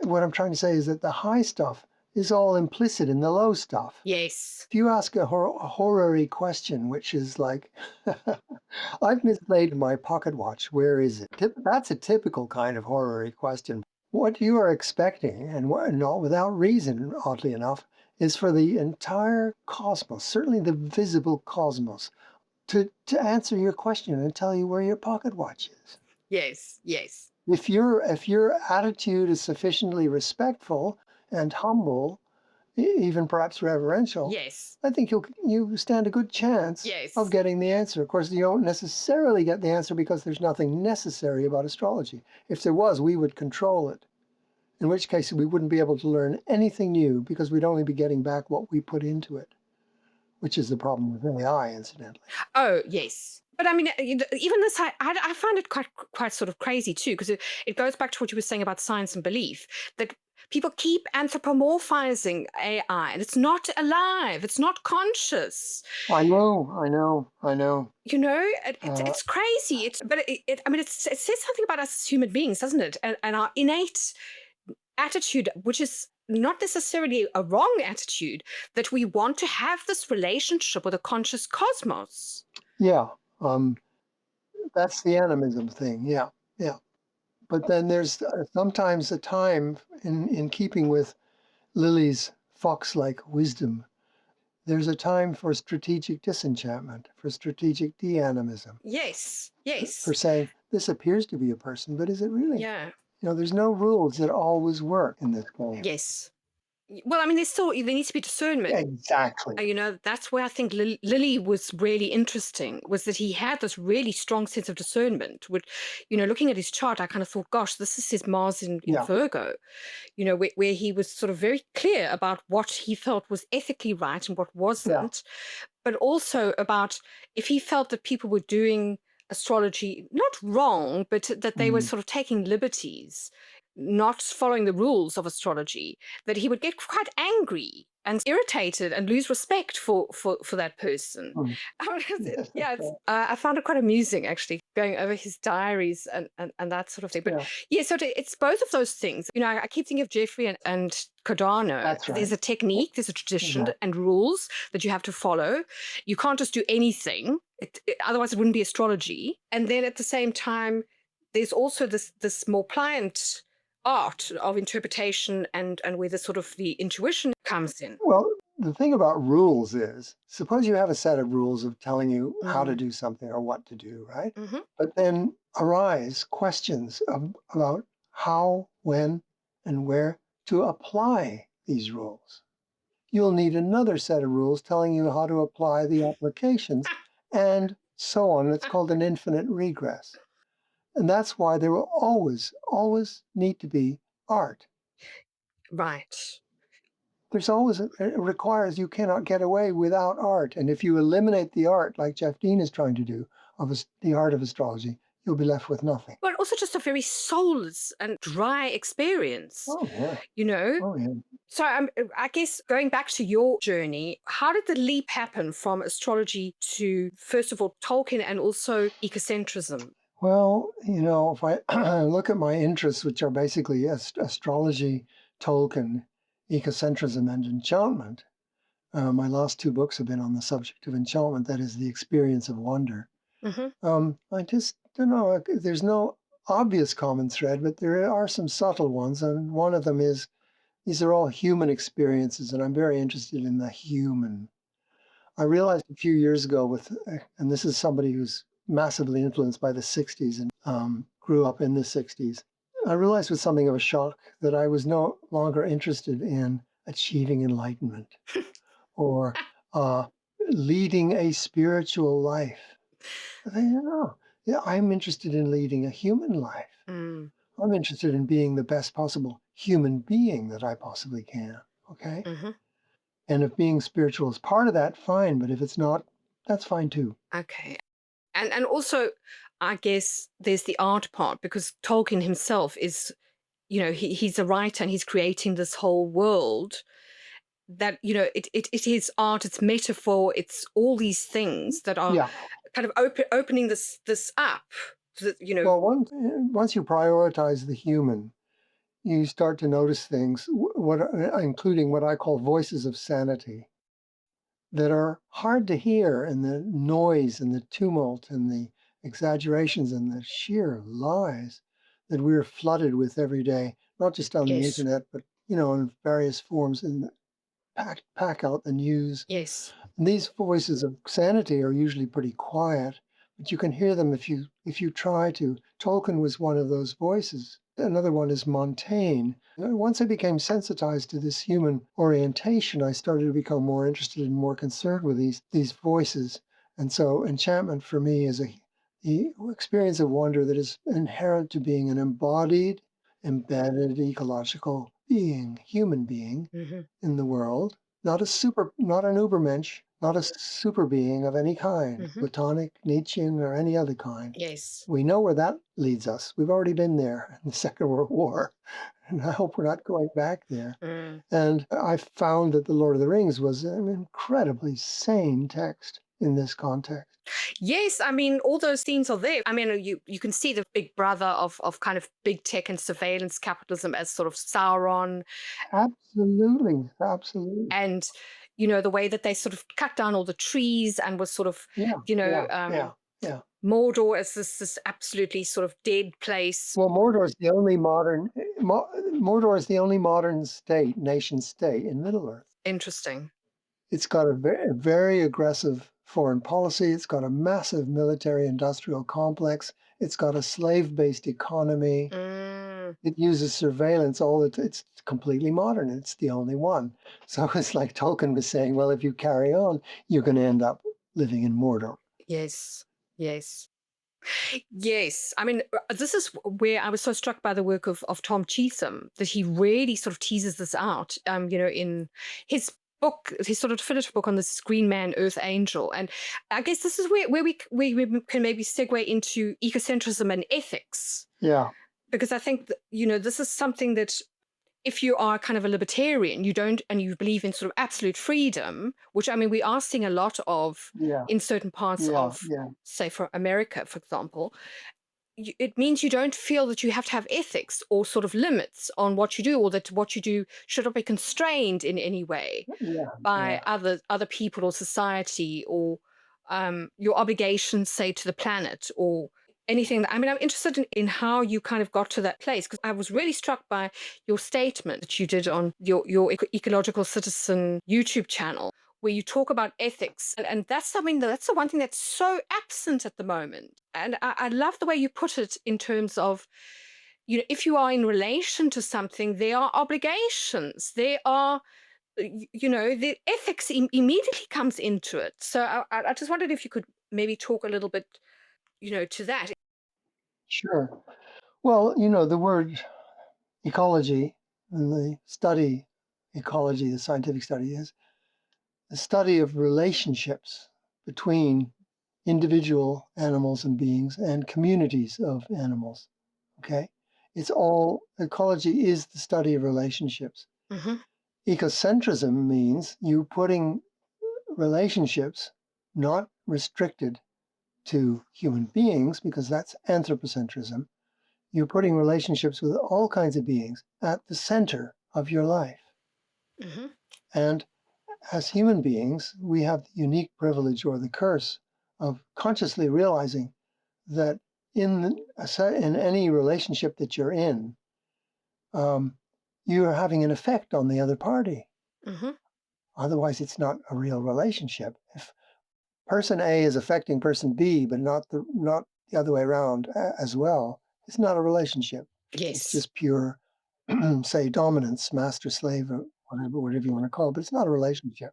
What I'm trying to say is that the high stuff is all implicit in the low stuff. Yes. If you ask a horary question, which is like, I've mislaid my pocket watch, where is it? That's a typical kind of horary question. What you are expecting, and not without reason, oddly enough, is for the entire cosmos, certainly the visible cosmos, to answer your question and tell you where your pocket watch is. Yes. If your attitude is sufficiently respectful and humble, even perhaps reverential, Yes. I think you stand a good chance of getting the answer. Of course, you don't necessarily get the answer because there's nothing necessary about astrology. If there was, we would control it. In which case, we wouldn't be able to learn anything new because we'd only be getting back what we put into it, which is the problem with AI, incidentally. Oh, yes. But I mean, even this, I find it quite sort of crazy too, because it goes back to what you were saying about science and belief, that people keep anthropomorphizing AI, and it's not alive, it's not conscious. I know. It's crazy. I mean, it says something about us as human beings, doesn't it? And our innate attitude, which is not necessarily a wrong attitude, that we want to have this relationship with a conscious cosmos. Yeah. That's the animism thing. Yeah, yeah. But then there's sometimes a time in keeping with Lilly's fox-like wisdom. There's a time for strategic disenchantment, for strategic de-animism, Yes, for yes, saying this appears to be a person, but is it really? yeah, There's no rules that always work in this game. yes. Well, I mean, there needs to be discernment. Exactly. That's where I think Lilly was really interesting, was that he had this really strong sense of discernment. Looking at his chart, I kind of thought, gosh, this is his Mars in Yeah, Virgo, where he was sort of very clear about what he felt was ethically right and what yeah. wasn't, but also about if he felt that people were doing astrology not wrong, but that they were Mm. sort of taking liberties, not following the rules of astrology, that he would get quite angry and irritated and lose respect for that person. Mm. It- Yes, that's yeah, right. I found it quite amusing actually going over his diaries and that sort of thing. But Yeah, yeah, so it's both of those things. I keep thinking of Jeffrey and Cardano. that's There's right. a technique, there's a tradition Exactly. and rules that you have to follow. You can't just do anything, otherwise it wouldn't be astrology. And then at the same time, there's also this more pliant art of interpretation and where the sort of the intuition comes in. Well, the thing about rules is, suppose you have a set of rules of telling you how to Mm. do something or what to do, right? Hmm. But then arise questions about how, when, and where to apply these rules. You'll need another set of rules telling you how to apply the applications and so on. It's called an infinite regress. And that's why there will always, always need to be art. Right. There's always, it requires, you cannot get away without art. And if you eliminate the art, like Jeff Dean is trying to do, the art of astrology, you'll be left with nothing. But also just a very soulless and dry experience, Oh, yeah. you know? Oh, yeah. So I guess going back to your journey, how did the leap happen from astrology to, first of all, Tolkien and also ecocentrism? Well, if I look at my interests, which are basically astrology, Tolkien, ecocentrism, and enchantment, my last two books have been on the subject of enchantment, that is, the experience of wonder. Hmm. I just don't know. There's no obvious common thread, but there are some subtle ones. And one of them is these are all human experiences, and I'm very interested in the human. I realized a few years ago and this is somebody who's massively influenced by the 60s and grew up in the 60s. I realized with something of a shock that I was no longer interested in achieving enlightenment or uh, leading a spiritual life. I think, no, yeah, I'm interested in leading a human life. Mm. I'm interested in being the best possible human being that I possibly can. Okay. Hmm. And if being spiritual is part of that, fine. But if it's not, that's fine too. Okay. And also, I guess there's the art part because Tolkien himself is, he's a writer and he's creating this whole world that, it is art, it's metaphor, it's all these things that are Yeah. kind of opening this up. So that. Well, once you prioritize the human, you start to notice things, including what I call voices of sanity, that are hard to hear in the noise and the tumult and the exaggerations and the sheer lies that we're flooded with every day, not just on the Yes, internet, but in various forms and pack out the news. yes, And these voices of sanity are usually pretty quiet, but you can hear them if you try to. Tolkien was one of those voices. Another one is Montaigne. Once I became sensitized to this human orientation, I started to become more interested and more concerned with these voices. And so enchantment for me is the experience of wonder that is inherent to being an embodied, embedded ecological being, human being hmm, in the world, not an Ubermensch, not a super being of any kind, hmm, Platonic, Nietzschean, or any other kind. yes. We know where that leads us. We've already been there in the Second World War, and I hope we're not going back there. Mm. And I found that The Lord of the Rings was an incredibly sane text in this context. Yes, I mean, all those themes are there. I mean, you can see the big brother of kind of big tech and surveillance capitalism as sort of Sauron, Absolutely, absolutely. and the way that they sort of cut down all the trees and was sort of, Yeah, you know, yeah, yeah, yeah. Mordor as this absolutely sort of dead place. Well, Mordor is the only modern state, nation state in Middle Earth. Interesting. It's got a very aggressive foreign policy. It's got a massive military industrial complex. It's got a slave-based economy. Mm, It uses surveillance. It's completely modern. It's the only one. So it's like Tolkien was saying, well, if you carry on, you're going to end up living in Mordor. yes, yes. Yes, I mean, this is where I was so struck by the work of Tom Cheetham, that he really sort of teases this out. In his book, his sort of definitive book on this Green Man, Earth Angel, and I guess this is where we can maybe segue into ecocentrism and ethics, Yeah, because I think that, this is something that if you are kind of a libertarian, you don't, and you believe in sort of absolute freedom, which I mean, we are seeing a lot of yeah, in certain parts yeah, of, yeah. say, for America, for example, it means you don't feel that you have to have ethics or sort of limits on what you do, or that what you do should not be constrained in any way Yeah, by yeah. other people or society, or your obligations, say, to the planet, or anything. I mean, I'm interested in how you kind of got to that place, because I was really struck by your statement that you did on your Ecological Citizen YouTube channel, where you talk about ethics. And that's something that's the one thing that's so absent at the moment. And I love the way you put it in terms of, if you are in relation to something, there are obligations, there are the ethics immediately comes into it. So I just wondered if you could maybe talk a little bit, to that. Sure. Well, the word ecology and the study ecology, the scientific study, is the study of relationships between individual animals and beings and communities of animals. Okay? Ecology is the study of relationships. Hmm. Ecocentrism means you putting relationships not restricted to human beings, because that's anthropocentrism. You're putting relationships with all kinds of beings at the center of your life. Hmm. And as human beings, we have the unique privilege or the curse of consciously realizing that in any relationship that you're in, you are having an effect on the other party. Hmm. Otherwise, it's not a real relationship. If person A is affecting person B, but not the other way around as well, it's not a relationship. It's Yes. just pure, say, dominance, master slave, or whatever you want to call it, but it's not a relationship.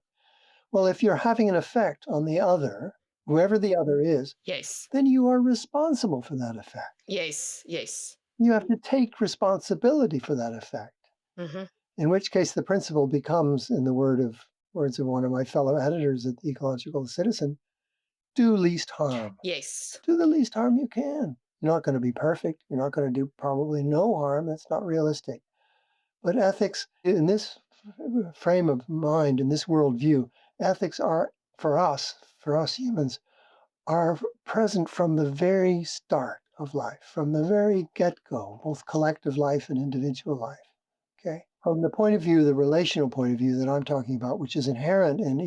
Well, if you're having an effect on the other, whoever the other is, Yes. then you are responsible for that effect. Yes. Yes. You have to take responsibility for that effect. Hmm. In which case, the principle becomes, in the words of one of my fellow editors at the Ecological Citizen, do least harm. Yes. Do the least harm you can. You're not going to be perfect. You're not going to do probably no harm. That's not realistic. But ethics, in this frame of mind, in this worldview, ethics are, for us humans, are present from the very start of life, from the very get-go, both collective life and individual life. Okay? From the point of view, the relational point of view that I'm talking about, which is inherent in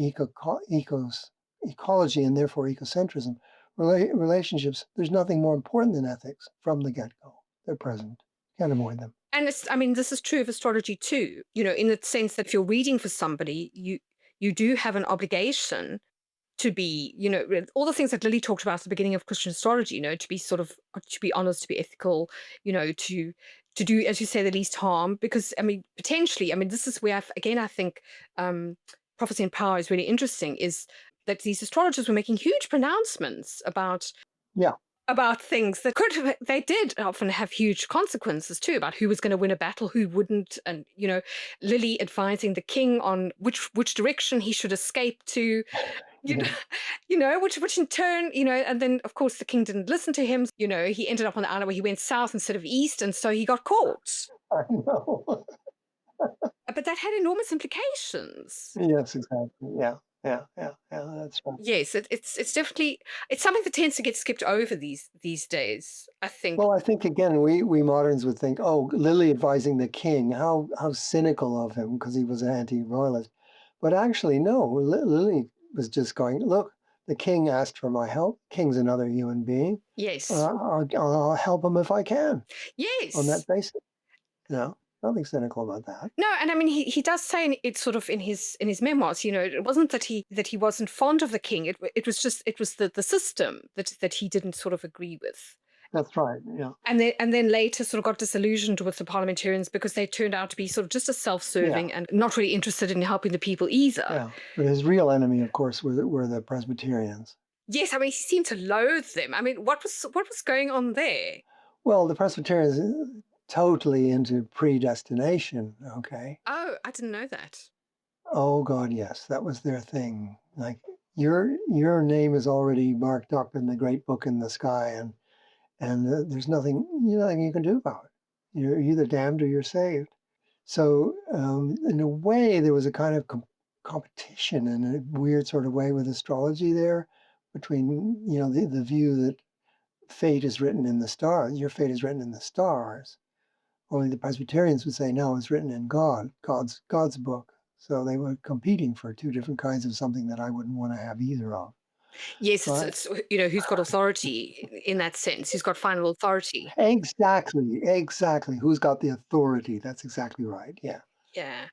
ecology and therefore ecocentrism, relationships, there's nothing more important than ethics from the get-go. They're present. Can't avoid them. And I mean, this is true of astrology too, in the sense that if you're reading for somebody, you do have an obligation to be, with all the things that Lily talked about at the beginning of Christian astrology, to be sort of, to be honest, to be ethical, to do, as you say, the least harm. Because I mean, potentially, I mean, this is where again, I think prophecy and power is really interesting, is that these astrologers were making huge pronouncements Yeah. about things that they did often have huge consequences too, about who was going to win a battle, who wouldn't. And Lily advising the king on which direction he should escape to, you know, Yeah. which in turn, and then of course the king didn't listen to him. He ended up on the island where he went south instead of east, and so he got caught. I know. But that had enormous implications. Yes, exactly. Yeah. Yeah. Yeah. Yeah. That's right. Yes, it's definitely, it's something that tends to get skipped over these days, I think. Well, I think again, we moderns would think, oh, Lilly advising the king, how cynical of him because he was an anti-royalist. But actually, no, Lilly was just going, look, The king asked for my help. King's another human being. Yes. I'll help him if I can on Yes. that basis. Nothing cynical about that. No, and I mean he does say it's sort of in his memoirs, it wasn't that he wasn't fond of the king. It was just it was the system that he didn't sort of agree with. That's right. Yeah. And then later sort of got disillusioned with the parliamentarians because they turned out to be sort of just as Yeah. self-serving and not really interested in helping the people either. Yeah. But his real enemy, of course, were the Presbyterians. Yes, I mean he seemed to loathe them. I mean, what was going on there? Well, the Presbyterians totally into predestination. Okay. Oh, I didn't know that. Oh God, yes, that was their thing. Like your name is already marked up in the great book in the sky, and there's nothing you can do about it. You're either damned or you're saved. So in a way, there was a kind of competition in a weird sort of way with astrology there, between the view that fate is written in the stars. Your fate is written in the stars. Only the Presbyterians would say, no, it's written in God's book. So they were competing for two different kinds of something that I wouldn't want to have either of. Yes, But it's who's got authority in that sense, who's got final authority. exactly. Who's got the authority? That's exactly right. Yeah. Yeah.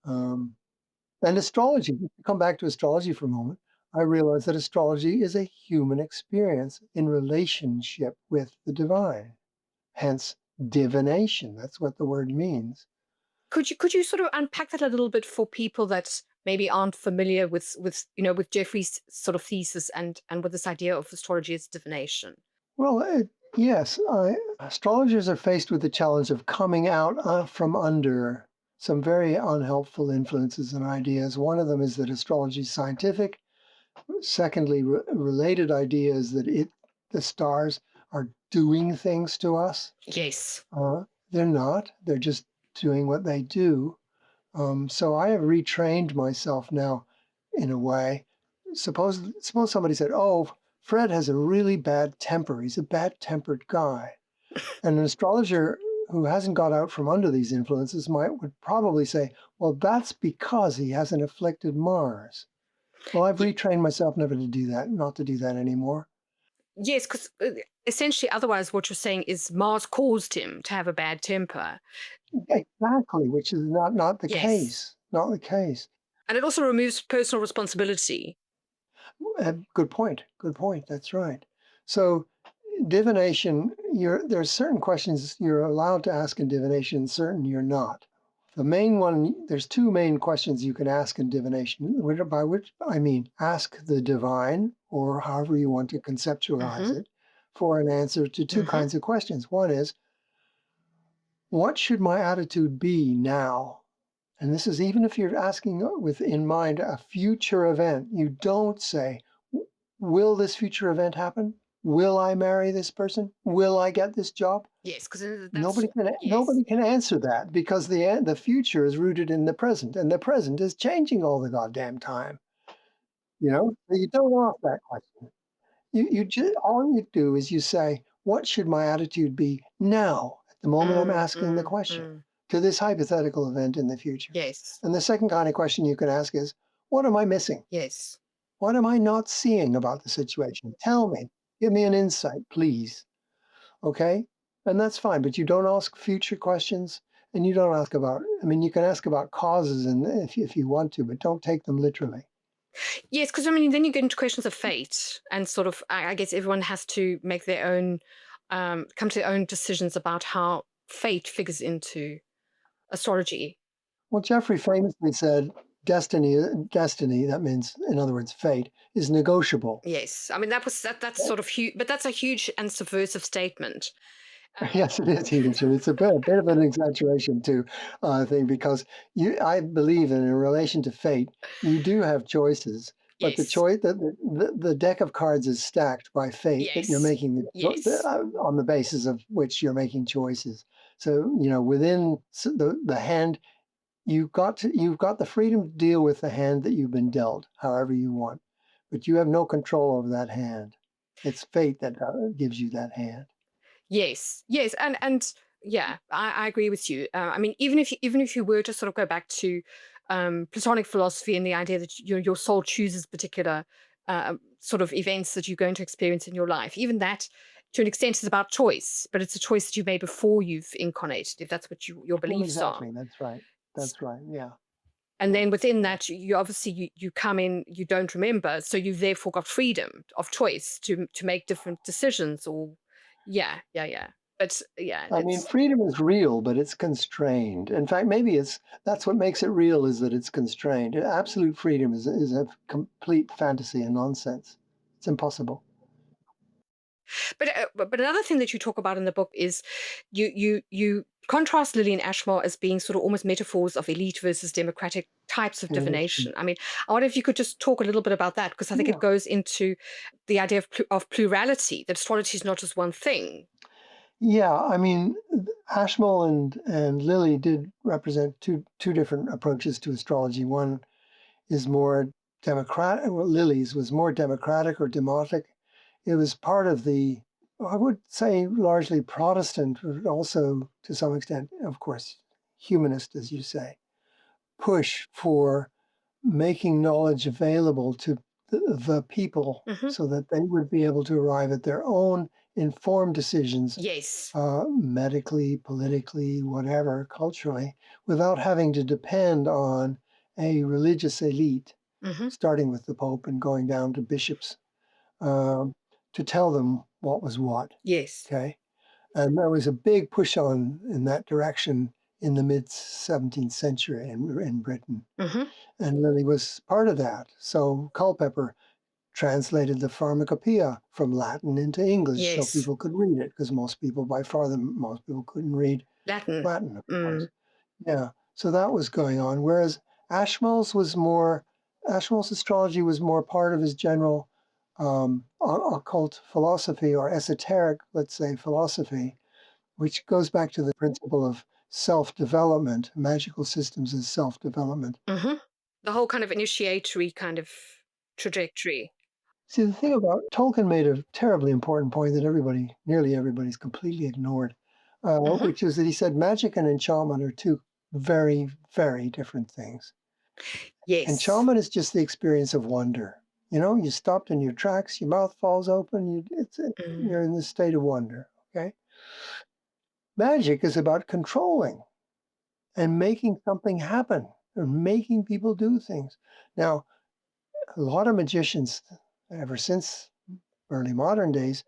Um, and astrology, to come back to astrology for a moment, I realized that astrology is a human experience in relationship with the divine. Hence, divination. That's what the word means. Could you sort of unpack that a little bit for people that maybe aren't familiar with Jeffrey's sort of thesis and with this idea of astrology as divination? Well, yes, astrologers are faced with the challenge of coming out from under some very unhelpful influences and ideas. One of them is that astrology is scientific. Secondly, related idea is that the stars are doing things to us. Yes. They're not. They're just doing what they do. So I have retrained myself now in a way. Suppose somebody said, "Oh, Fred has a really bad temper. He's a bad-tempered guy." And an astrologer who hasn't got out from under these influences would probably say, "Well, that's because he has an afflicted Mars." Well, I've Y- retrained myself never to do that, not to do that anymore. yes, because essentially, otherwise, what you're saying is Mars caused him to have a bad temper. Exactly, which is not the Yes, case. Not the case. and it also removes personal responsibility. Good point. Good point. That's right. So divination, there's certain questions you're allowed to ask in divination, certain you're not. The main one, there's two main questions you can ask in divination, by which I mean ask the divine, or however you want to conceptualize Hmm. it, for an answer to two Hmm. kinds of questions. One is, what should my attitude be now? And this is even if you're asking with in mind a future event, you don't say, will this future event happen? Will I marry this person? Will I get this job? Yes, because that's yes. Nobody can answer that because the future is rooted in the present, and the present is changing all the goddamn time. So you don't ask that question. You just all you do is you say, what should my attitude be now at the moment I'm Mm, asking the mm, question mm. to this hypothetical event in the future? Yes, And the second kind of question you can ask is, what am I missing? yes. What am I not seeing about the situation? Tell me. Give me an insight, please. Okay? And that's fine, but you don't ask future questions and you don't ask about, I mean, you can ask about causes and if you want to, but don't take them literally. Yes, because I mean, then you get into questions of fate, and sort of, I guess everyone has to make their own, come to their own decisions about how fate figures into astrology. Well, Jeffrey famously said, destiny, that means, in other words, fate, is negotiable. Yes, I mean that's sort of huge, but that's a huge and subversive statement. Yes, it is huge, and it's a bit of an exaggeration too, I think, because I believe that in relation to fate, you do have choices, but the Yes, choice the deck of cards is stacked by fate that you're yes, making yes, on the basis of which you're making choices. So within the hand, you've got the freedom to deal with the hand that you've been dealt, however you want, but you have no control over that hand. It's fate that gives you that hand. yes, yes, and yeah, I agree with you. I mean, even if you were to sort of go back to Platonic philosophy and the idea that your soul chooses particular sort of events that you're going to experience in your life. Even that, to an extent, is about choice, but it's a choice that you made before you've incarnated, if that's what your Well, beliefs are. exactly. That's right. S- That's right. Yeah. And Yeah. then within Yeah. that, you obviously you come in, you don't remember, so you've therefore got freedom of choice to make different decisions. Or, yeah. But yeah, I mean, it's freedom is real, but it's constrained. In fact, maybe that's what makes it real is that it's constrained. Absolute freedom is a complete fantasy and nonsense. It's impossible. but another thing that you talk about in the book is you contrast Lilly and Ashmole as being sort of almost metaphors of elite versus democratic types of Divination. divination. I mean, I wonder if you could just talk a little bit about that, because I think it Yeah. goes into the idea of plurality, that astrology is not just one thing. Yeah. I mean, Ashmole and Lilly did represent two different approaches to astrology. One is more democratic. Well, Lily's was more democratic or demotic. It was part of the, I would say, largely Protestant, but also to some extent, of course, humanist, as you say, push for making knowledge available to the people Hmm. so that they would be able to arrive at their own informed decisions, Yes. medically, politically, whatever, culturally, without having to depend on a religious elite, Hmm. starting with the Pope and going down to bishops, um, to tell them what was what. Yes. Okay. And there was a big push on in that direction in the mid 17th century in Britain. Hmm. And Lilly was part of that. So Culpeper translated the Pharmacopoeia from Latin into English so Yes. people could read it, because most people, by far, most people couldn't read Latin. Latin, of course. Mm. Yeah. So that was going on. Whereas Ashmole's was more, Ashmole's astrology was more part of his general occult philosophy or esoteric, let's say, philosophy, which goes back to the principle of self-development. Magical systems is self-development. Hmm. The whole kind of initiatory kind of trajectory. See, the thing about Tolkien made a terribly important point that nearly everybody's completely ignored, Hmm. which is that he said magic and enchantment are two very, very different things. Yes. Enchantment is just the experience of wonder. You know, you stopped in your tracks, your mouth falls open, Mm. you're in this state of wonder. Okay. Magic is about controlling and making something happen and making people do things. Now, a lot of magicians, ever since early modern days,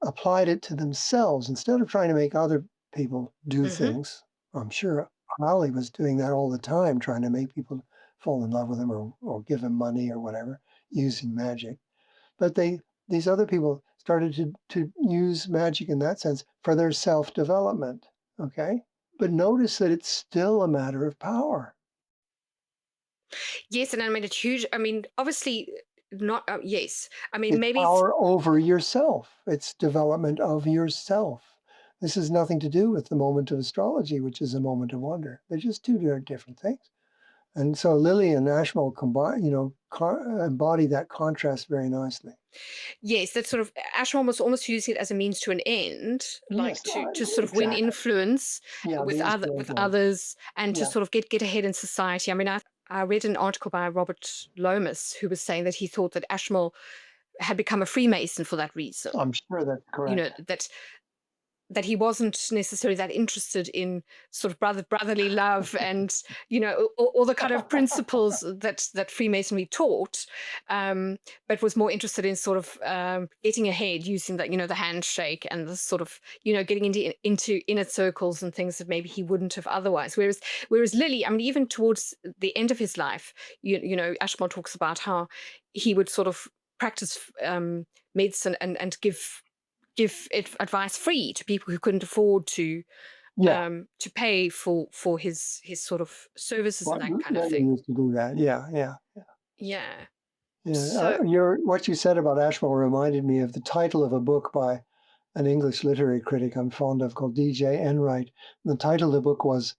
applied it to themselves instead of trying to make other people do Hmm. things. I'm sure Crowley was doing that all the time, trying to make people fall in love with him or give him money or whatever, using magic. But these other people started to use magic in that sense for their self-development. Okay. But notice that it's still a matter of power. Yes, and I mean it's huge. I mean, obviously, not. Yes, I mean It's maybe it's power over yourself. It's development of yourself. This has nothing to do with the moment of astrology, which is a moment of wonder. They're just two very different things. And so Lilly and Ashmole combine, embody that contrast very nicely. yes. That sort of Ashmole was almost using it as a means to an end, like Yes, to sort of win exactly. influence Yeah, means to with an end. others, and to Yeah, sort of get ahead in society. I mean, I read an article by Robert Lomas who was saying that he thought that Ashmole had become a Freemason for that reason. I'm sure that's You know correct. that he wasn't necessarily that interested in sort of brotherly love and all the kind of principles that Freemasonry taught, but was more interested in sort of getting ahead using that the handshake and the sort of getting into inner circles and things that maybe he wouldn't have otherwise. Whereas Lily, I mean, even towards the end of his life, Ashmole talks about how he would sort of practice medicine and give advice free to people who couldn't afford Yeah, to pay for his sort of services and well, that kind of Lilly thing. used to do that. Yeah, yeah. Yeah. Yeah, So what you said about Ashmole reminded me of the title of a book by an English literary critic I'm fond of called D.J. Enright. The title of the book was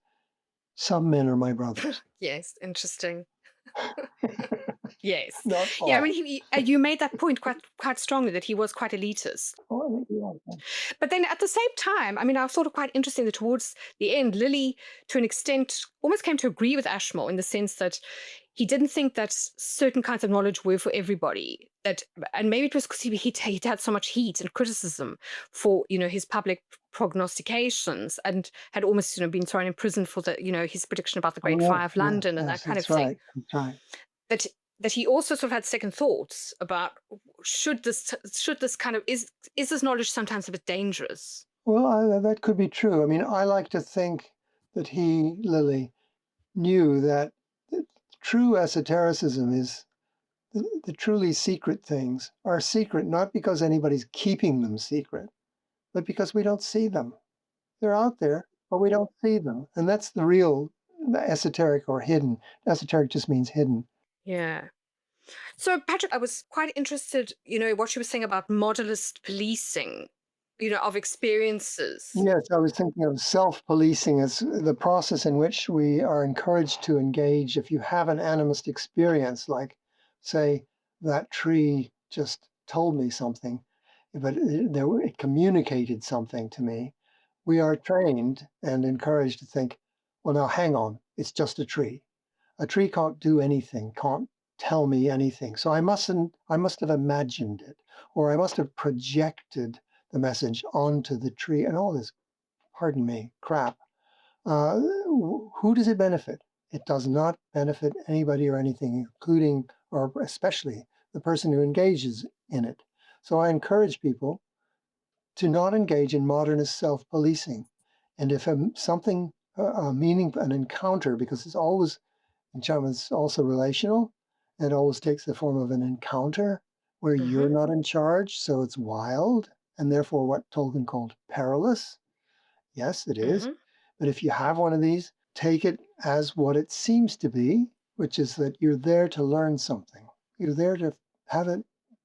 "Some Men Are My Brothers." yes, interesting. Yes. Not Yeah, I mean, all. you made that point quite strongly that he was quite elitist. Oh, yeah. But then at the same time, I mean, I was sort of quite interesting that towards the end, Lilly, to an extent, almost came to agree with Ashmole in the sense that he didn't think that certain kinds of knowledge were for everybody. That, and maybe it was because he had so much heat and criticism for his public prognostications, and had almost been thrown in prison for the his prediction about the Oh, Great yes, Fire of yes, London and that yes, kind of that's thing. right. That's right. That he also sort of had second thoughts about should this kind of is this knowledge sometimes a bit dangerous? Well, that could be true. I mean, I like to think that Lilly, knew that true esotericism is the truly secret things are secret not because anybody's keeping them secret, but because we don't see them. They're out there, but we don't see them. And that's the real esoteric or hidden. Esoteric just means hidden. Yeah. So, Patrick, I was quite interested, what you were saying about modalist policing, of experiences. Yes, I was thinking of self-policing as the process in which we are encouraged to engage. If you have an animist experience, like, say, that tree just told me something, but it communicated something to me, we are trained and encouraged to think, well, now hang on, it's just a tree. A tree can't do anything, can't tell me anything. So I must have imagined it, or I must have projected the message onto the tree and all this, pardon me, crap. Who does it benefit? It does not benefit anybody or anything, including or especially the person who engages in it. So I encourage people to not engage in modernist self-policing. And if something, an encounter, because enchantment's also relational, it always takes the form of an encounter where you're Hmm. not in charge, so it's wild, and therefore what Tolkien called perilous. Yes, it is. Hmm. But if you have one of these, take it as what it seems to be, which is that you're there to learn something. You're there to have it.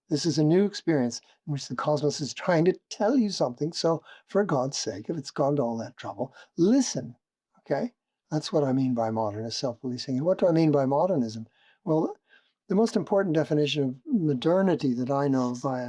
This is a new experience in which the cosmos is trying to tell you something. So, for God's sake, if it's gone to all that trouble, listen. Okay? That's what I mean by modernist self policing. And what do I mean by modernism? Well, the most important definition of modernity that I know by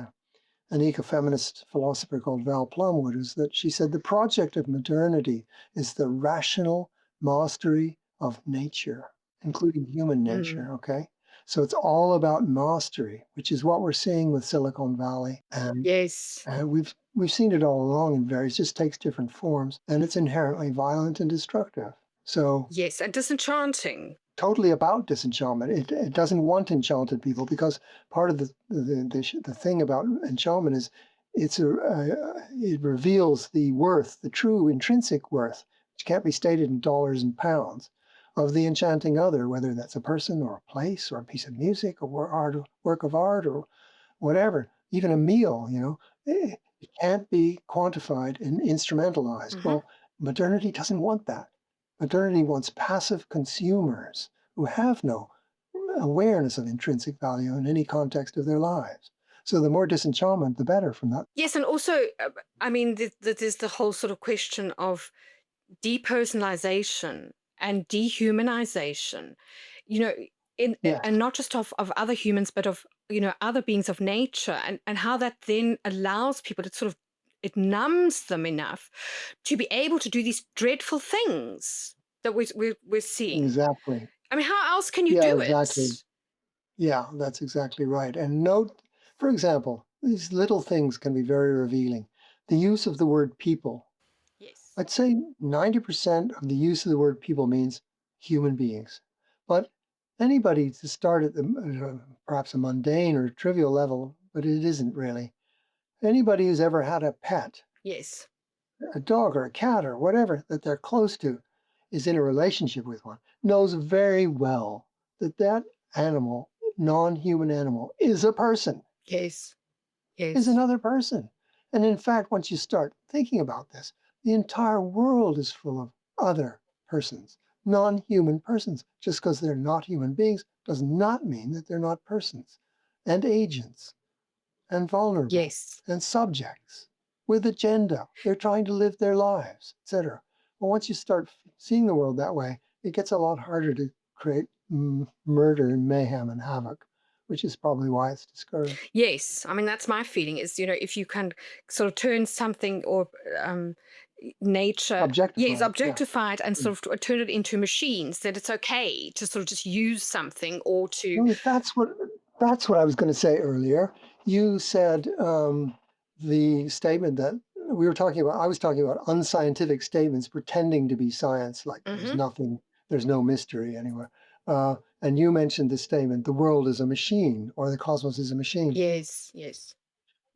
an ecofeminist philosopher called Val Plumwood is that she said the project of modernity is the rational mastery of nature, including human nature. Mm. Okay. So it's all about mastery, which is what we're seeing with Silicon Valley. Yes. And we've seen it all along in various, just takes different forms, and it's inherently violent and destructive. So Yes. And disenchanting. totally about disenchantment. It doesn't want enchanted people because part of the thing about enchantment is it reveals the worth, the true intrinsic worth, which can't be stated in dollars and pounds, of the enchanting other, whether that's a person or a place or a piece of music or work of art or whatever, even a meal. It can't be quantified and instrumentalized. Hmm. Well, modernity doesn't want that. Modernity wants passive consumers who have no awareness of intrinsic value in any context of their lives. So the more disenchantment, the better from that. Yes. And also, I mean, there's the whole sort of question of depersonalization and dehumanization, you know, Yes, and not just of other humans, but of, other beings of nature, and how that then allows people to sort of, it numbs them enough to be able to do these dreadful things that we're seeing. exactly. I mean, how else can you Yeah, do exactly. it? Yeah, that's exactly right. And note, for example, these little things can be very revealing. The use of the word people. Yes. I'd say 90% of the use of the word people means human beings. But anybody to start at perhaps a mundane or trivial level, but it isn't really. Anybody who's ever had a pet, Yes. a dog or a cat or whatever that they're close to, is in a relationship with one, knows very well that that animal, non-human animal, is a person, Yes. is Yes. another person. And in fact, once you start thinking about this, the entire world is full of other persons, non-human persons. Just because they're not human beings does not mean that they're not persons and agents and vulnerable Yes. and subjects with agenda. They're trying to live their lives, etc. Well, once you start seeing the world that way, it gets a lot harder to create murder and mayhem and havoc, which is probably why it's discouraged. Yes, I mean that's my feeling is, if you can sort of turn something or um, nature, yes, Objectified, yeah. objectify it and sort of turn it into machines, that it's okay to sort of just use something or to. Well, that's what I was going to say earlier. You said the statement that I was talking about unscientific statements pretending to be science, like there's Mhm. nothing, there's no mystery anywhere. And you mentioned the statement, the world is a machine or the cosmos is a machine. Yes, yes,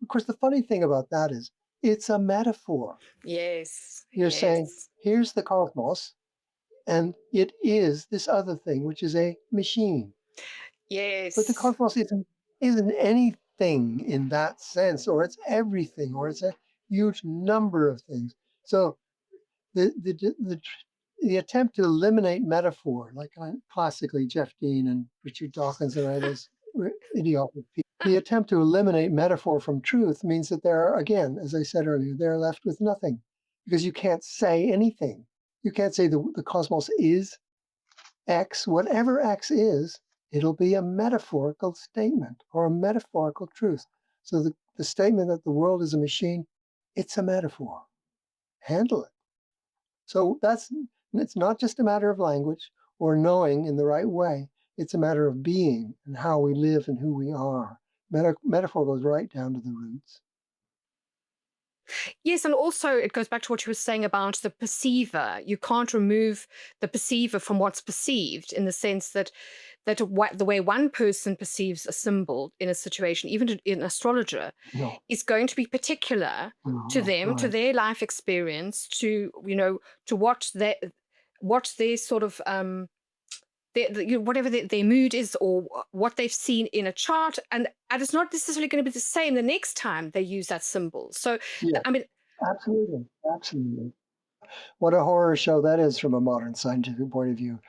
Of course, the funny thing about that is it's a metaphor. yes, You're saying, yes, here's the cosmos, and it is this other thing, which is a machine. But the yes. cosmos isn't anything in that sense, or it's everything, or it's a huge number of things. So the attempt to eliminate metaphor, like classically Jeff Dean and Richard Dawkins and those idiotic people, the attempt to eliminate metaphor from truth means that they're, again, as I said earlier, they're left with nothing because you can't say anything. You can't say the cosmos is X, whatever X is, it'll be a metaphorical statement or a metaphorical truth. So the statement that the world is a machine, it's a metaphor. Handle it. So it's not just a matter of language or knowing in the right way. It's a matter of being and how we live and who we are. Metaphor goes right down to the roots. Yes, and also it goes back to what you were saying about the perceiver. You can't remove the perceiver from what's perceived, in the sense that the way one person perceives a symbol in a situation, even an astrologer, No, is going to be particular to no, them, to right. their life experience, to to what their sort of whatever their mood is, or what they've seen in a chart, and it's not necessarily going to be the same the next time they use that symbol. So, Yeah, I mean, absolutely. Absolutely. What a horror show that is from a modern scientific point of view.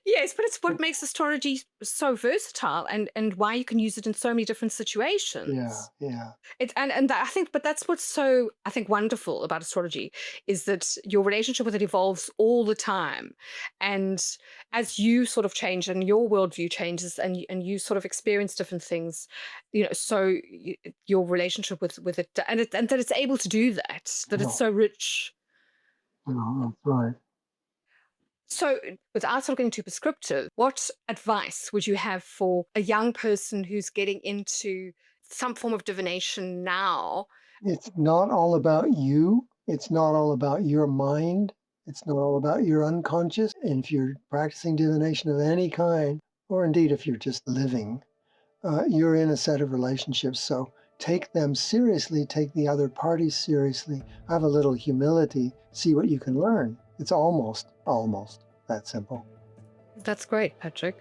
yes, but it's what makes astrology so versatile, and why you can use it in so many different Yeah, situations. yeah. I think, but that's what's so, I think, wonderful about astrology, is that your relationship with it evolves all the time, and as you sort of change and your worldview changes, and you sort of experience different things, so your relationship with it, and that it's able to do that, that it's No, so rich. no, that's right. So, without sort of getting too prescriptive, what advice would you have for a young person who's getting into some form of divination now? It's not all about you. It's not all about your mind. It's not all about your unconscious. And if you're practicing divination of any kind, or indeed if you're just living, you're in a set of relationships. So take them seriously, take the other parties seriously, have a little humility, see what you can learn. It's almost that simple. That's great, Patrick.